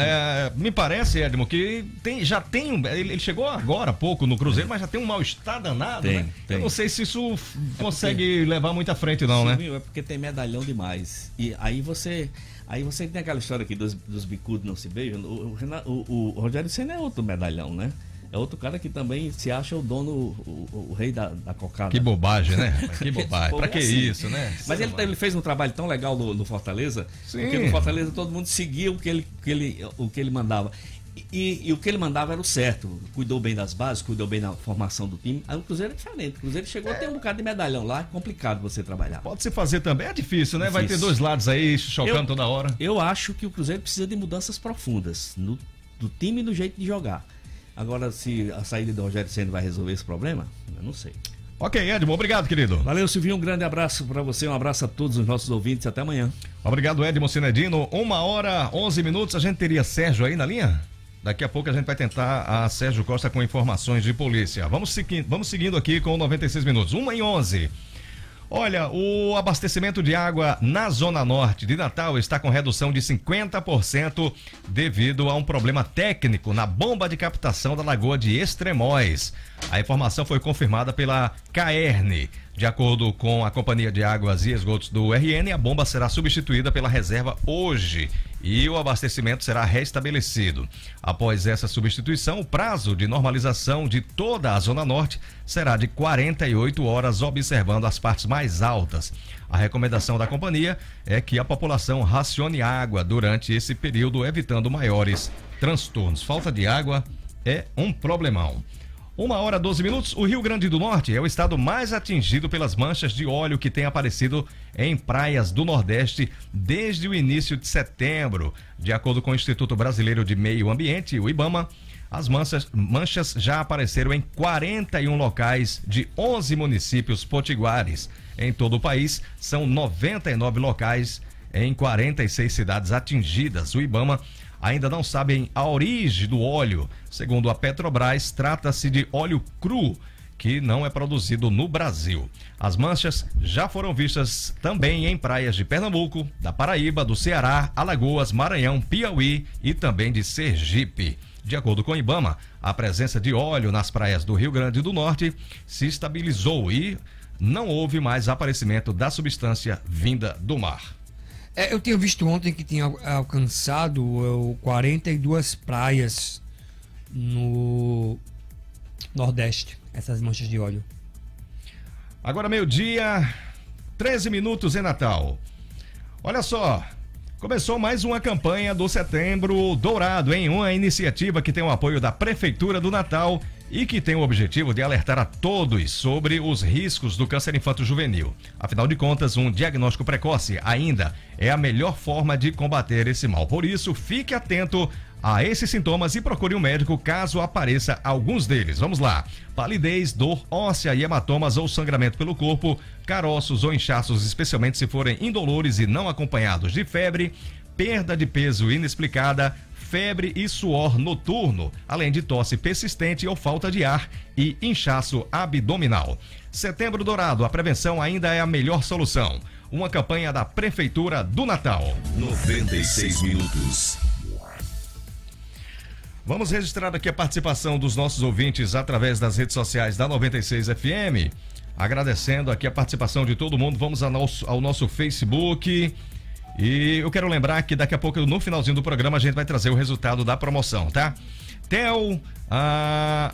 me parece, Edmo, que já tem, ele chegou agora há pouco no Cruzeiro, mas já tem um mal-estar danado, né? Eu não sei se isso consegue levar muito à frente não, né? É porque tem medalhão demais. E aí você tem aquela história aqui dos bicudos não se beijam. O Rogério Ceni é outro medalhão, né? É outro cara que também se acha o dono, o rei da cocada. Que bobagem, né? Que bobagem. Pra que isso, né? Mas ele fez um trabalho tão legal no Fortaleza, Sim. Porque no Fortaleza todo mundo seguia o que ele mandava. E o que ele mandava era o certo. Cuidou bem das bases, cuidou bem da formação do time. Aí o Cruzeiro é diferente. O Cruzeiro chegou a ter um bocado de medalhão lá, é complicado você trabalhar. Pode se fazer também, é difícil, né? Vai ter dois lados aí chocando toda hora. Eu acho que o Cruzeiro precisa de mudanças profundas do time e no jeito de jogar. Agora, se a saída do Rogério Ceni vai resolver esse problema, eu não sei. Ok, Edmo, obrigado, querido. Valeu, Silvinho, um grande abraço para você, um abraço a todos os nossos ouvintes, até amanhã. Obrigado, Edmo Cinedino. 1h11, a gente teria Sérgio aí na linha? Daqui a pouco a gente vai tentar a Sérgio Costa com informações de polícia. Vamos seguindo aqui com 96 minutos. 1h11. Olha, o abastecimento de água na Zona Norte de Natal está com redução de 50% devido a um problema técnico na bomba de captação da Lagoa de Extremóis. A informação foi confirmada pela CAERN. De acordo com a Companhia de Águas e Esgotos do RN, a bomba será substituída pela reserva hoje e o abastecimento será restabelecido. Após essa substituição, o prazo de normalização de toda a Zona Norte será de 48 horas, observando as partes mais altas. A recomendação da companhia é que a população racione água durante esse período, evitando maiores transtornos. Falta de água é um problemão. 1h12, o Rio Grande do Norte é o estado mais atingido pelas manchas de óleo que tem aparecido em praias do Nordeste desde o início de setembro. De acordo com o Instituto Brasileiro de Meio Ambiente, o IBAMA, as manchas já apareceram em 41 locais de 11 municípios potiguares. Em todo o país, são 99 locais em 46 cidades atingidas. O IBAMA ainda não sabem a origem do óleo. Segundo a Petrobras, trata-se de óleo cru, que não é produzido no Brasil. As manchas já foram vistas também em praias de Pernambuco, da Paraíba, do Ceará, Alagoas, Maranhão, Piauí e também de Sergipe. De acordo com o IBAMA, a presença de óleo nas praias do Rio Grande do Norte se estabilizou e não houve mais aparecimento da substância vinda do mar. Eu tinha visto ontem que tinha alcançado 42 praias no Nordeste, essas manchas de óleo. Agora 12h, 13 minutos em Natal. Olha só, começou mais uma campanha do Setembro Dourado, em uma iniciativa que tem o apoio da Prefeitura do Natal e que tem o objetivo de alertar a todos sobre os riscos do câncer infanto-juvenil. Afinal de contas, um diagnóstico precoce ainda é a melhor forma de combater esse mal. Por isso, fique atento a esses sintomas e procure um médico caso apareça alguns deles. Vamos lá: palidez, dor óssea e hematomas ou sangramento pelo corpo, caroços ou inchaços, especialmente se forem indolores e não acompanhados de febre, perda de peso inexplicada, febre e suor noturno, além de tosse persistente ou falta de ar e inchaço abdominal. Setembro Dourado, a prevenção ainda é a melhor solução. Uma campanha da Prefeitura do Natal. 96 minutos. Vamos registrar aqui a participação dos nossos ouvintes através das redes sociais da 96 FM. agradecendo aqui a participação de todo mundo. Vamos ao nosso Facebook. E eu quero lembrar que daqui a pouco, no finalzinho do programa, a gente vai trazer o resultado da promoção, tá? Theo,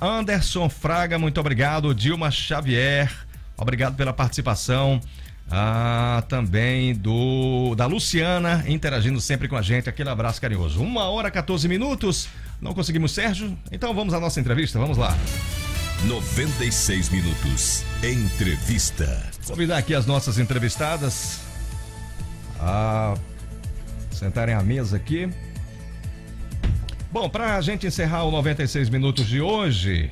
Anderson Fraga, muito obrigado. Dilma Xavier, obrigado pela participação. Também da Luciana, interagindo sempre com a gente. Aquele abraço carinhoso. 1h14. Não conseguimos, Sérgio? Então vamos à nossa entrevista, vamos lá. 96 minutos. Entrevista. Convidar aqui as nossas entrevistadas a sentarem à mesa aqui. Bom, para a gente encerrar o 96 minutos de hoje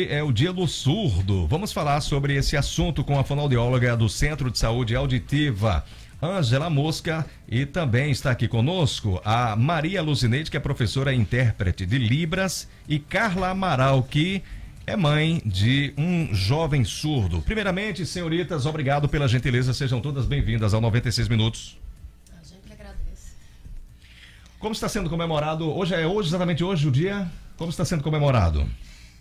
é o Dia do Surdo. Vamos falar sobre esse assunto com a fonoaudióloga do Centro de Saúde Auditiva, Ângela Mosca, e também está aqui conosco a Maria Luzineide, que é professora e intérprete de Libras, e Carla Amaral, que é mãe de um jovem surdo. Primeiramente, senhoritas, obrigado pela gentileza, sejam todas bem-vindas ao 96 minutos. A gente que agradece. Como está sendo comemorado? Exatamente hoje o dia? Como está sendo comemorado?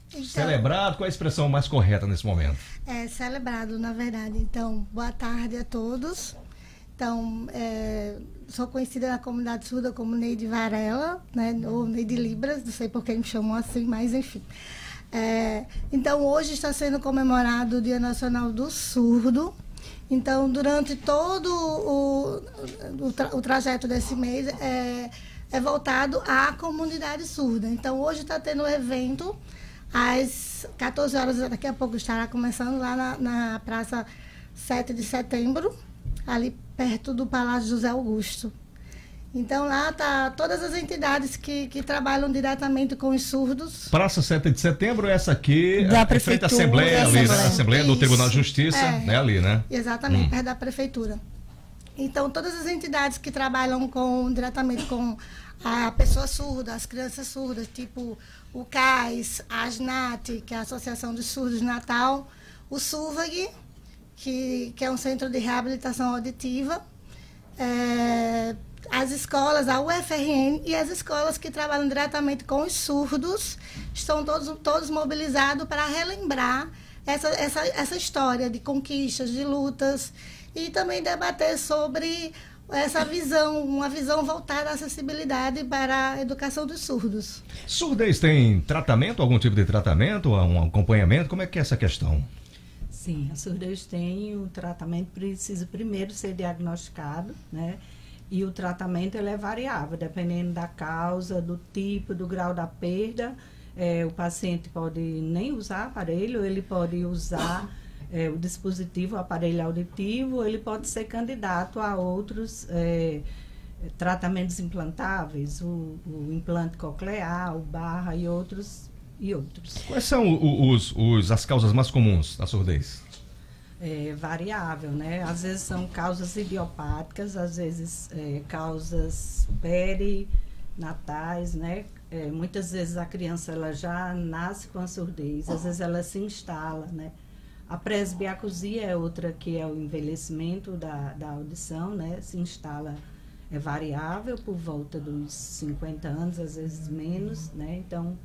Então, celebrado, qual é a expressão mais correta nesse momento? É celebrado, na verdade. Então, boa tarde a todos. Então, sou conhecida na comunidade surda como Neide Varela, né, ou Neide Libras, não sei por que me chamam assim, mas enfim. Então, hoje está sendo comemorado o Dia Nacional do Surdo. Então, durante todo o trajeto desse mês é voltado à comunidade surda. Então, hoje está tendo um evento às 14 horas, daqui a pouco estará começando lá na Praça 7 de Setembro, ali perto do Palácio José Augusto. Então lá tá todas as entidades que trabalham diretamente com os surdos. Praça 7 de Setembro, essa aqui, da em frente à Assembleia, ali, né? Assembleia do Tribunal de Justiça, né? Ali, né? Exatamente, perto da Prefeitura. Então todas as entidades que trabalham diretamente com a pessoa surda, as crianças surdas, tipo o CAIS, a ASNAT, que é a Associação dos Surdos de Natal, o SUVAG, que é um centro de reabilitação auditiva, as escolas, a UFRN e as escolas que trabalham diretamente com os surdos estão todos mobilizados para relembrar essa história de conquistas, de lutas, e também debater sobre essa visão, uma visão voltada à acessibilidade para a educação dos surdos. Surdez tem tratamento, algum tipo de tratamento, um acompanhamento? Como é que é essa questão? Sim, a surdez tem um tratamento, precisa primeiro ser diagnosticado, né? E o tratamento ele é variável, dependendo da causa, do tipo, do grau da perda. O paciente pode nem usar aparelho, ele pode usar o dispositivo, o aparelho auditivo, ele pode ser candidato a outros tratamentos implantáveis, o implante coclear, o barra e outros. Quais são as causas mais comuns da surdez? Variável, né? Às vezes são causas idiopáticas, às vezes causas perinatais, né? Muitas vezes a criança ela já nasce com a surdez, às vezes ela se instala, né? A presbiacusia é outra, que é o envelhecimento da audição, né? Se instala, é variável por volta dos 50 anos, às vezes menos, né? Então,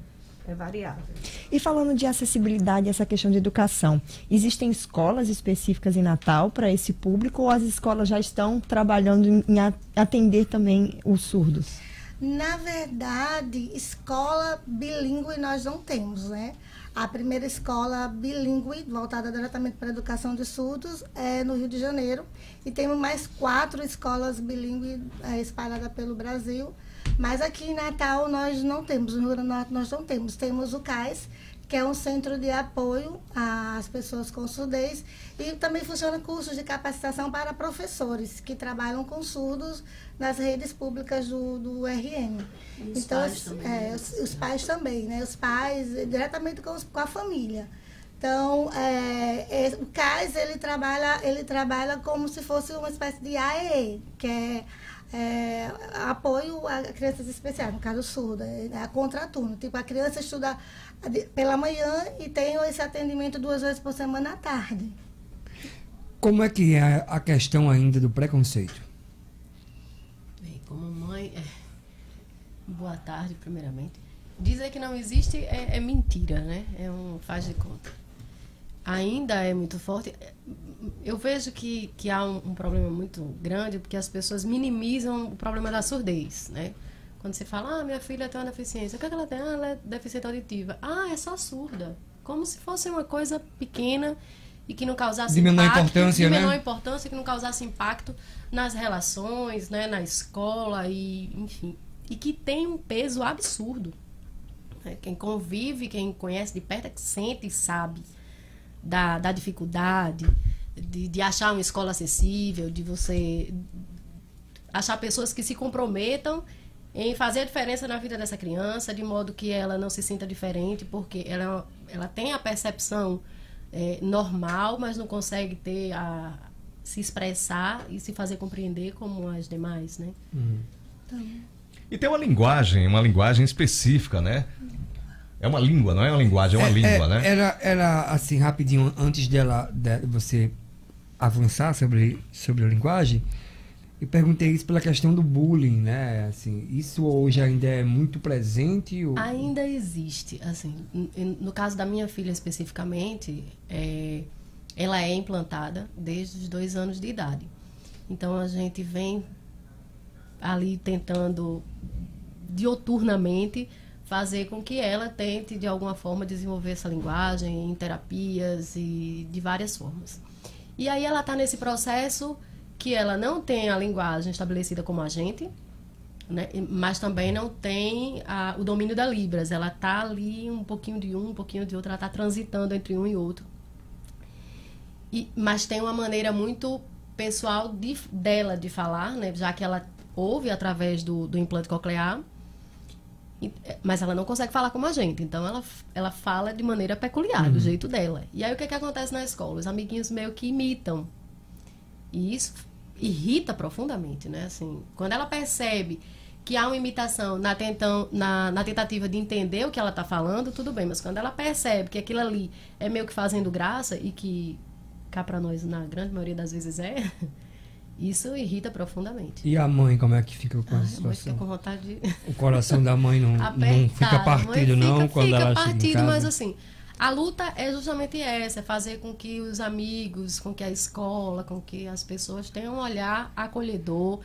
é variável. E falando de acessibilidade, essa questão de educação, existem escolas específicas em Natal para esse público, ou as escolas já estão trabalhando em atender também os surdos? Na verdade, escola bilíngue nós não temos, né? A primeira escola bilíngue, voltada diretamente para a educação de surdos, é no Rio de Janeiro. E temos mais 4 escolas bilíngue espalhadas pelo Brasil. Mas aqui em Natal nós não temos, no Rio Grande do Norte nós não temos. Temos o CAIS, que é um centro de apoio às pessoas com surdez, e também funciona cursos de capacitação para professores que trabalham com surdos nas redes públicas do RN. Os então, pais também, os pais também, né? Os pais diretamente com a família. Então, o CAIS ele trabalha como se fosse uma espécie de AEE, que é apoio a crianças especiais, no caso surda, a contraturno. Tipo, a criança estuda pela manhã e tem esse atendimento 2 vezes por semana à tarde. Como é que é a questão ainda do preconceito? Bem, como mãe, boa tarde, primeiramente. Dizer que não existe é mentira, né? É um faz de conta. ainda é muito forte. Eu vejo que há um problema muito grande, porque as pessoas minimizam o problema da surdez, né? Quando você fala, minha filha tem uma deficiência, o que é que ela tem? Ela é deficiente auditiva. É só surda. Como se fosse uma coisa pequena e que não causasse de menor impacto, importância, de né? menor importância, que não causasse impacto nas relações, né? Na escola, e enfim. E que tem um peso absurdo. Quem convive, quem conhece de perto, é que sente e sabe da dificuldade de achar uma escola acessível, de você achar pessoas que se comprometam em fazer a diferença na vida dessa criança, de modo que ela não se sinta diferente, porque ela tem a percepção normal, mas não consegue se expressar e se fazer compreender como as demais, né? Então, e tem uma linguagem específica, né? É uma língua, não é uma linguagem, é uma língua, né? Era assim, rapidinho, antes de você avançar sobre a linguagem, eu perguntei isso pela questão do bullying, né? Assim, isso hoje ainda é muito presente? Ou... Ainda existe. Assim, no caso da minha filha especificamente, ela é implantada desde os 2 anos de idade. Então a gente vem ali tentando dioturnamente fazer com que ela tente de alguma forma desenvolver essa linguagem em terapias e de várias formas. E aí ela está nesse processo que ela não tem a linguagem estabelecida como a gente, né? Mas também não tem o domínio da Libras. Ela está ali um pouquinho de um pouquinho de outro, ela está transitando entre um e outro. Mas tem uma maneira muito pessoal dela de falar, né? Já que ela ouve através do implante coclear, mas ela não consegue falar como a gente. Então ela fala de maneira peculiar, do jeito dela. E aí o que acontece na escola? Os amiguinhos meio que imitam. E isso irrita profundamente, né? Assim, quando ela percebe que há uma imitação na tentativa de entender o que ela está falando, tudo bem. Mas quando ela percebe que aquilo ali é meio que fazendo graça, e que cá para nós, na grande maioria das vezes isso irrita profundamente. E a mãe, como é que fica com a situação? Fica com vontade de... O coração da mãe não fica partido, não, quando ela chega em casa? Mas assim, a luta é justamente essa, é fazer com que os amigos, com que a escola, com que as pessoas tenham um olhar acolhedor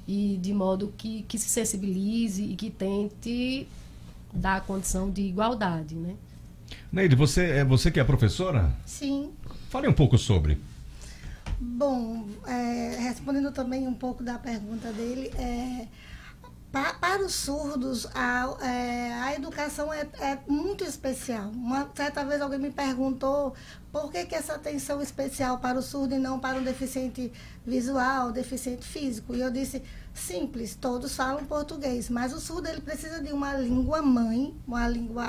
e de modo que se sensibilize e que tente dar a condição de igualdade, né? Neide, você que é professora? Sim. Fale um pouco sobre. Bom, respondendo também um pouco da pergunta dele, para os surdos, a educação é muito especial. Uma certa vez alguém me perguntou por que essa atenção especial para o surdo e não para o deficiente visual, deficiente físico. E eu disse, simples, todos falam português, mas o surdo ele precisa de uma língua mãe,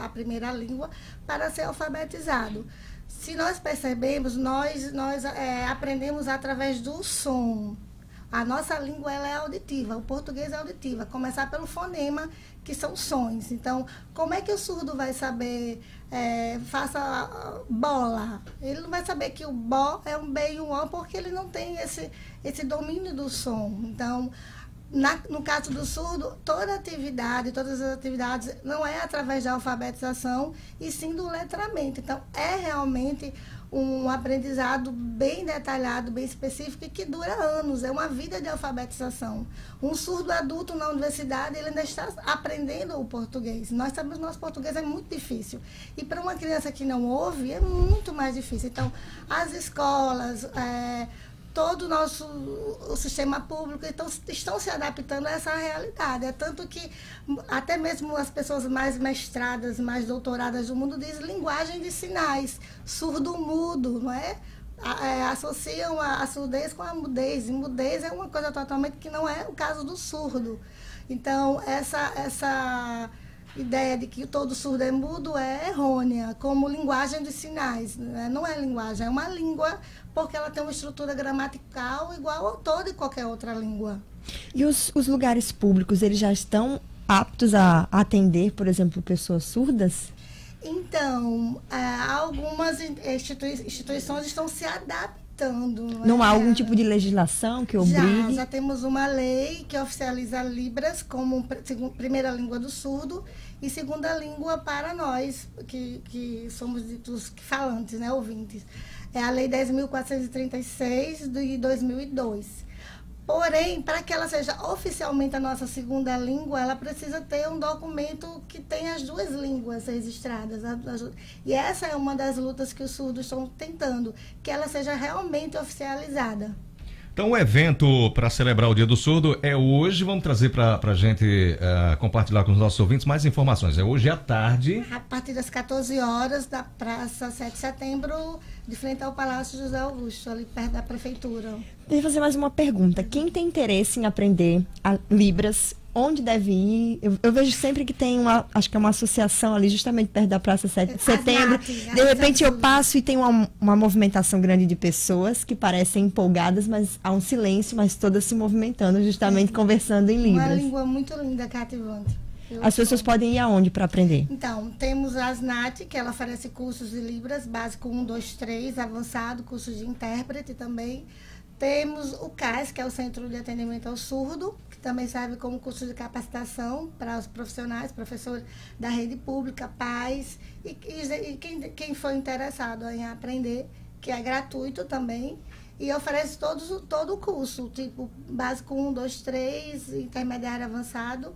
a primeira língua, para ser alfabetizado. Se nós percebemos, nós aprendemos através do som. A nossa língua ela é auditiva, o português é auditiva. Começar pelo fonema, que são sons. Então, como é que o surdo vai saber, faça bola? Ele não vai saber que o bó é um B e um O, porque ele não tem esse domínio do som. Então, no caso do surdo, todas as atividades não é através da alfabetização, e sim do letramento. Então, é realmente um aprendizado bem detalhado, bem específico, e que dura anos. É uma vida de alfabetização. Um surdo adulto na universidade, ele ainda está aprendendo o português. Nós sabemos que o nosso português é muito difícil. E para uma criança que não ouve, é muito mais difícil. Então, as escolas... todo o sistema público estão se adaptando a essa realidade. É tanto que até mesmo as pessoas mais mestradas, mais doutoradas do mundo dizem linguagem de sinais, surdo-mudo, não é? Associam a surdez com a mudez. E mudez é uma coisa totalmente que não é o caso do surdo. Então, essa ideia de que todo surdo é mudo é errônea, como linguagem de sinais. Né? Não é linguagem, é uma língua, porque ela tem uma estrutura gramatical igual a toda e qualquer outra língua. E os lugares públicos, eles já estão aptos a atender, por exemplo, pessoas surdas? Então, algumas instituições estão se adaptando adaptando. Não há algum tipo de legislação que obrigue? Já temos uma lei que oficializa Libras como primeira língua do surdo e segunda língua para nós, que somos ditos falantes, né, ouvintes. É a Lei 10.436 de 2002. Porém, para que ela seja oficialmente a nossa segunda língua, ela precisa ter um documento que tenha as duas línguas registradas. E essa é uma das lutas que os surdos estão tentando, que ela seja realmente oficializada. Então, o evento para celebrar o Dia do Surdo é hoje. Vamos trazer para a gente compartilhar com os nossos ouvintes mais informações. É hoje à tarde. A partir das 14 horas, da Praça 7 de Setembro, de frente ao Palácio José Augusto, ali perto da Prefeitura. Deixa eu fazer mais uma pergunta. Quem tem interesse em aprender a Libras, onde deve ir? Eu vejo sempre que tem acho que é uma associação ali, justamente perto da Praça 7 de Setembro. De repente eu passo e tem uma movimentação grande de pessoas que parecem empolgadas, mas há um silêncio, mas todas se movimentando, justamente conversando em Libras. Uma língua muito linda, cativante. As pessoas podem ir aonde para aprender? Então, temos a ASNAT, que ela oferece cursos de Libras, básico 1, 2, 3, avançado, cursos de intérprete também. Temos o CAS, que é o Centro de Atendimento ao Surdo, que também serve como curso de capacitação para os profissionais, professores da rede pública, pais e quem for interessado em aprender, que é gratuito também. E oferece todo o curso, tipo básico 1, 2, 3, intermediário avançado.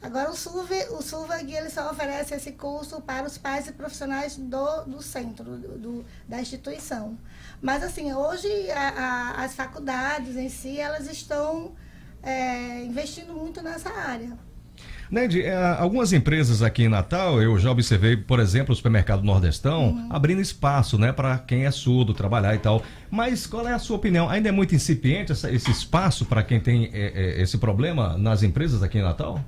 Agora, o SUVAG, ele só oferece esse curso para os pais e profissionais do centro, da instituição. Mas, assim, hoje as faculdades em si, elas estão investindo muito nessa área. Neide, algumas empresas aqui em Natal, eu já observei, por exemplo, o Supermercado Nordestão, abrindo espaço, né, para quem é surdo trabalhar e tal. Mas qual é a sua opinião? Ainda é muito incipiente esse espaço para quem tem esse problema nas empresas aqui em Natal?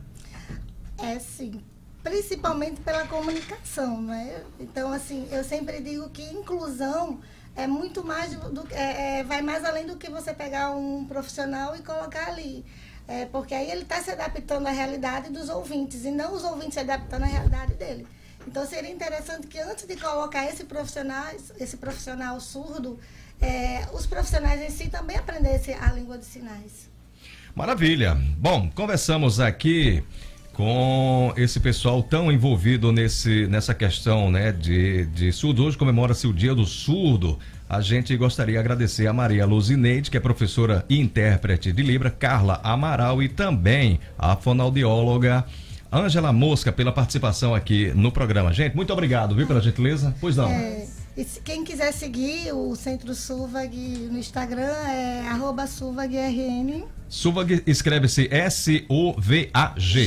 É, sim. Principalmente pela comunicação, né? Então, assim, eu sempre digo que inclusão é muito mais vai mais além do que você pegar um profissional e colocar ali. Porque aí ele está se adaptando à realidade dos ouvintes e não os ouvintes se adaptando à realidade dele. Então, seria interessante que antes de colocar esse profissional surdo, os profissionais em si também aprendessem a língua de sinais. Maravilha. Bom, conversamos aqui com esse pessoal tão envolvido nessa questão, né, de surdo. Hoje comemora-se o Dia do Surdo. A gente gostaria de agradecer a Maria Luzineide, que é professora e intérprete de Libra, Carla Amaral e também a fonoaudióloga Ângela Mosca pela participação aqui no programa. Gente, muito obrigado, viu, pela gentileza. Pois não. E quem quiser seguir o Centro SUVAG no Instagram é @SUVAGRN. SUVAG escreve-se S-O-V-A-G.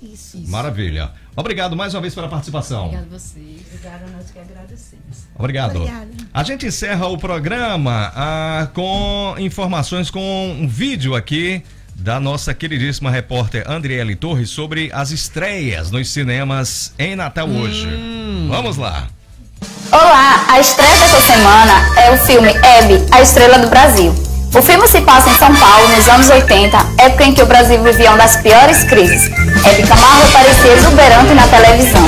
Isso. Maravilha. Obrigado mais uma vez pela participação. Obrigado a vocês. Obrigada, nós que agradecemos. Obrigado. Obrigada. A gente encerra o programa com informações, com um vídeo aqui da nossa queridíssima repórter Andriele Torres sobre as estreias nos cinemas em Natal hoje. Vamos lá. Olá, a estreia dessa semana é o filme Hebe, a Estrela do Brasil. O filme se passa em São Paulo, nos anos 80, época em que o Brasil vivia uma das piores crises. Hebe Camargo parecia exuberante na televisão.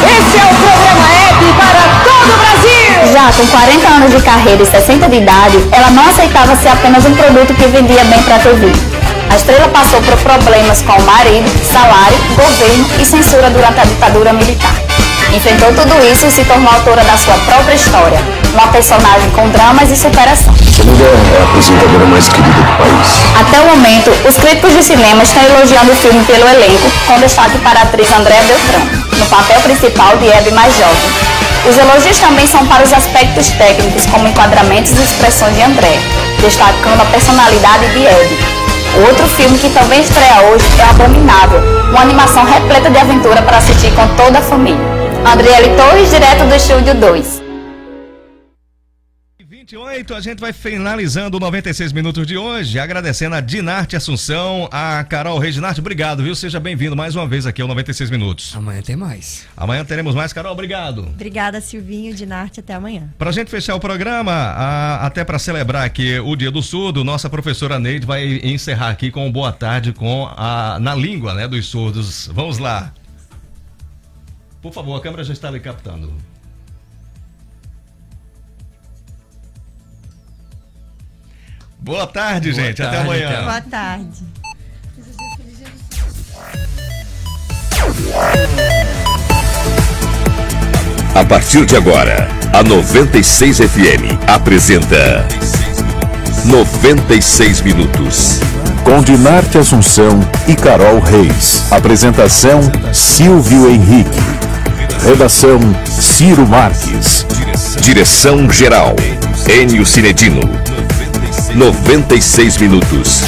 Esse é o programa Hebe para todo o Brasil! Já com 40 anos de carreira e 60 de idade, ela não aceitava ser apenas um produto que vendia bem para a TV. A estrela passou por problemas com o marido, salário, governo e censura durante a ditadura militar. Enfrentou tudo isso e se tornou autora da sua própria história, uma personagem com dramas e superação. Essa mulher é a apresentadora mais querida do país. Até o momento, os críticos de cinema estão elogiando o filme pelo elenco, com destaque para a atriz Andréa Beltrão, no papel principal de Hebe mais jovem. Os elogios também são para os aspectos técnicos, como enquadramentos e expressões de Andréa, destacando a personalidade de Hebe. Outro filme que também estreia hoje é Abominável, uma animação repleta de aventura para assistir com toda a família. Andriele Torres, direto do Estúdio 2. 28, a gente vai finalizando o 96 minutos de hoje, agradecendo a Dinarte Assunção, a Carol Reis. Dinarte, obrigado, viu? Seja bem-vindo mais uma vez aqui ao 96 minutos. Amanhã tem mais. Amanhã teremos mais, Carol, obrigado. Obrigada, Silvinho, Dinarte, até amanhã. Pra gente fechar o programa, até para celebrar aqui o Dia do Surdo, nossa professora Neide vai encerrar aqui com um boa tarde na língua, né, dos surdos. Vamos lá. Por favor, a câmera já está ali captando. Boa tarde, gente. Até amanhã. Boa tarde. A partir de agora, a 96 FM apresenta 96 Minutos. Com Dinarte Assunção e Carol Reis. Apresentação Silvio Henrique. Redação Ciro Marques. Direção geral Enio Cinedino. 96 Minutos.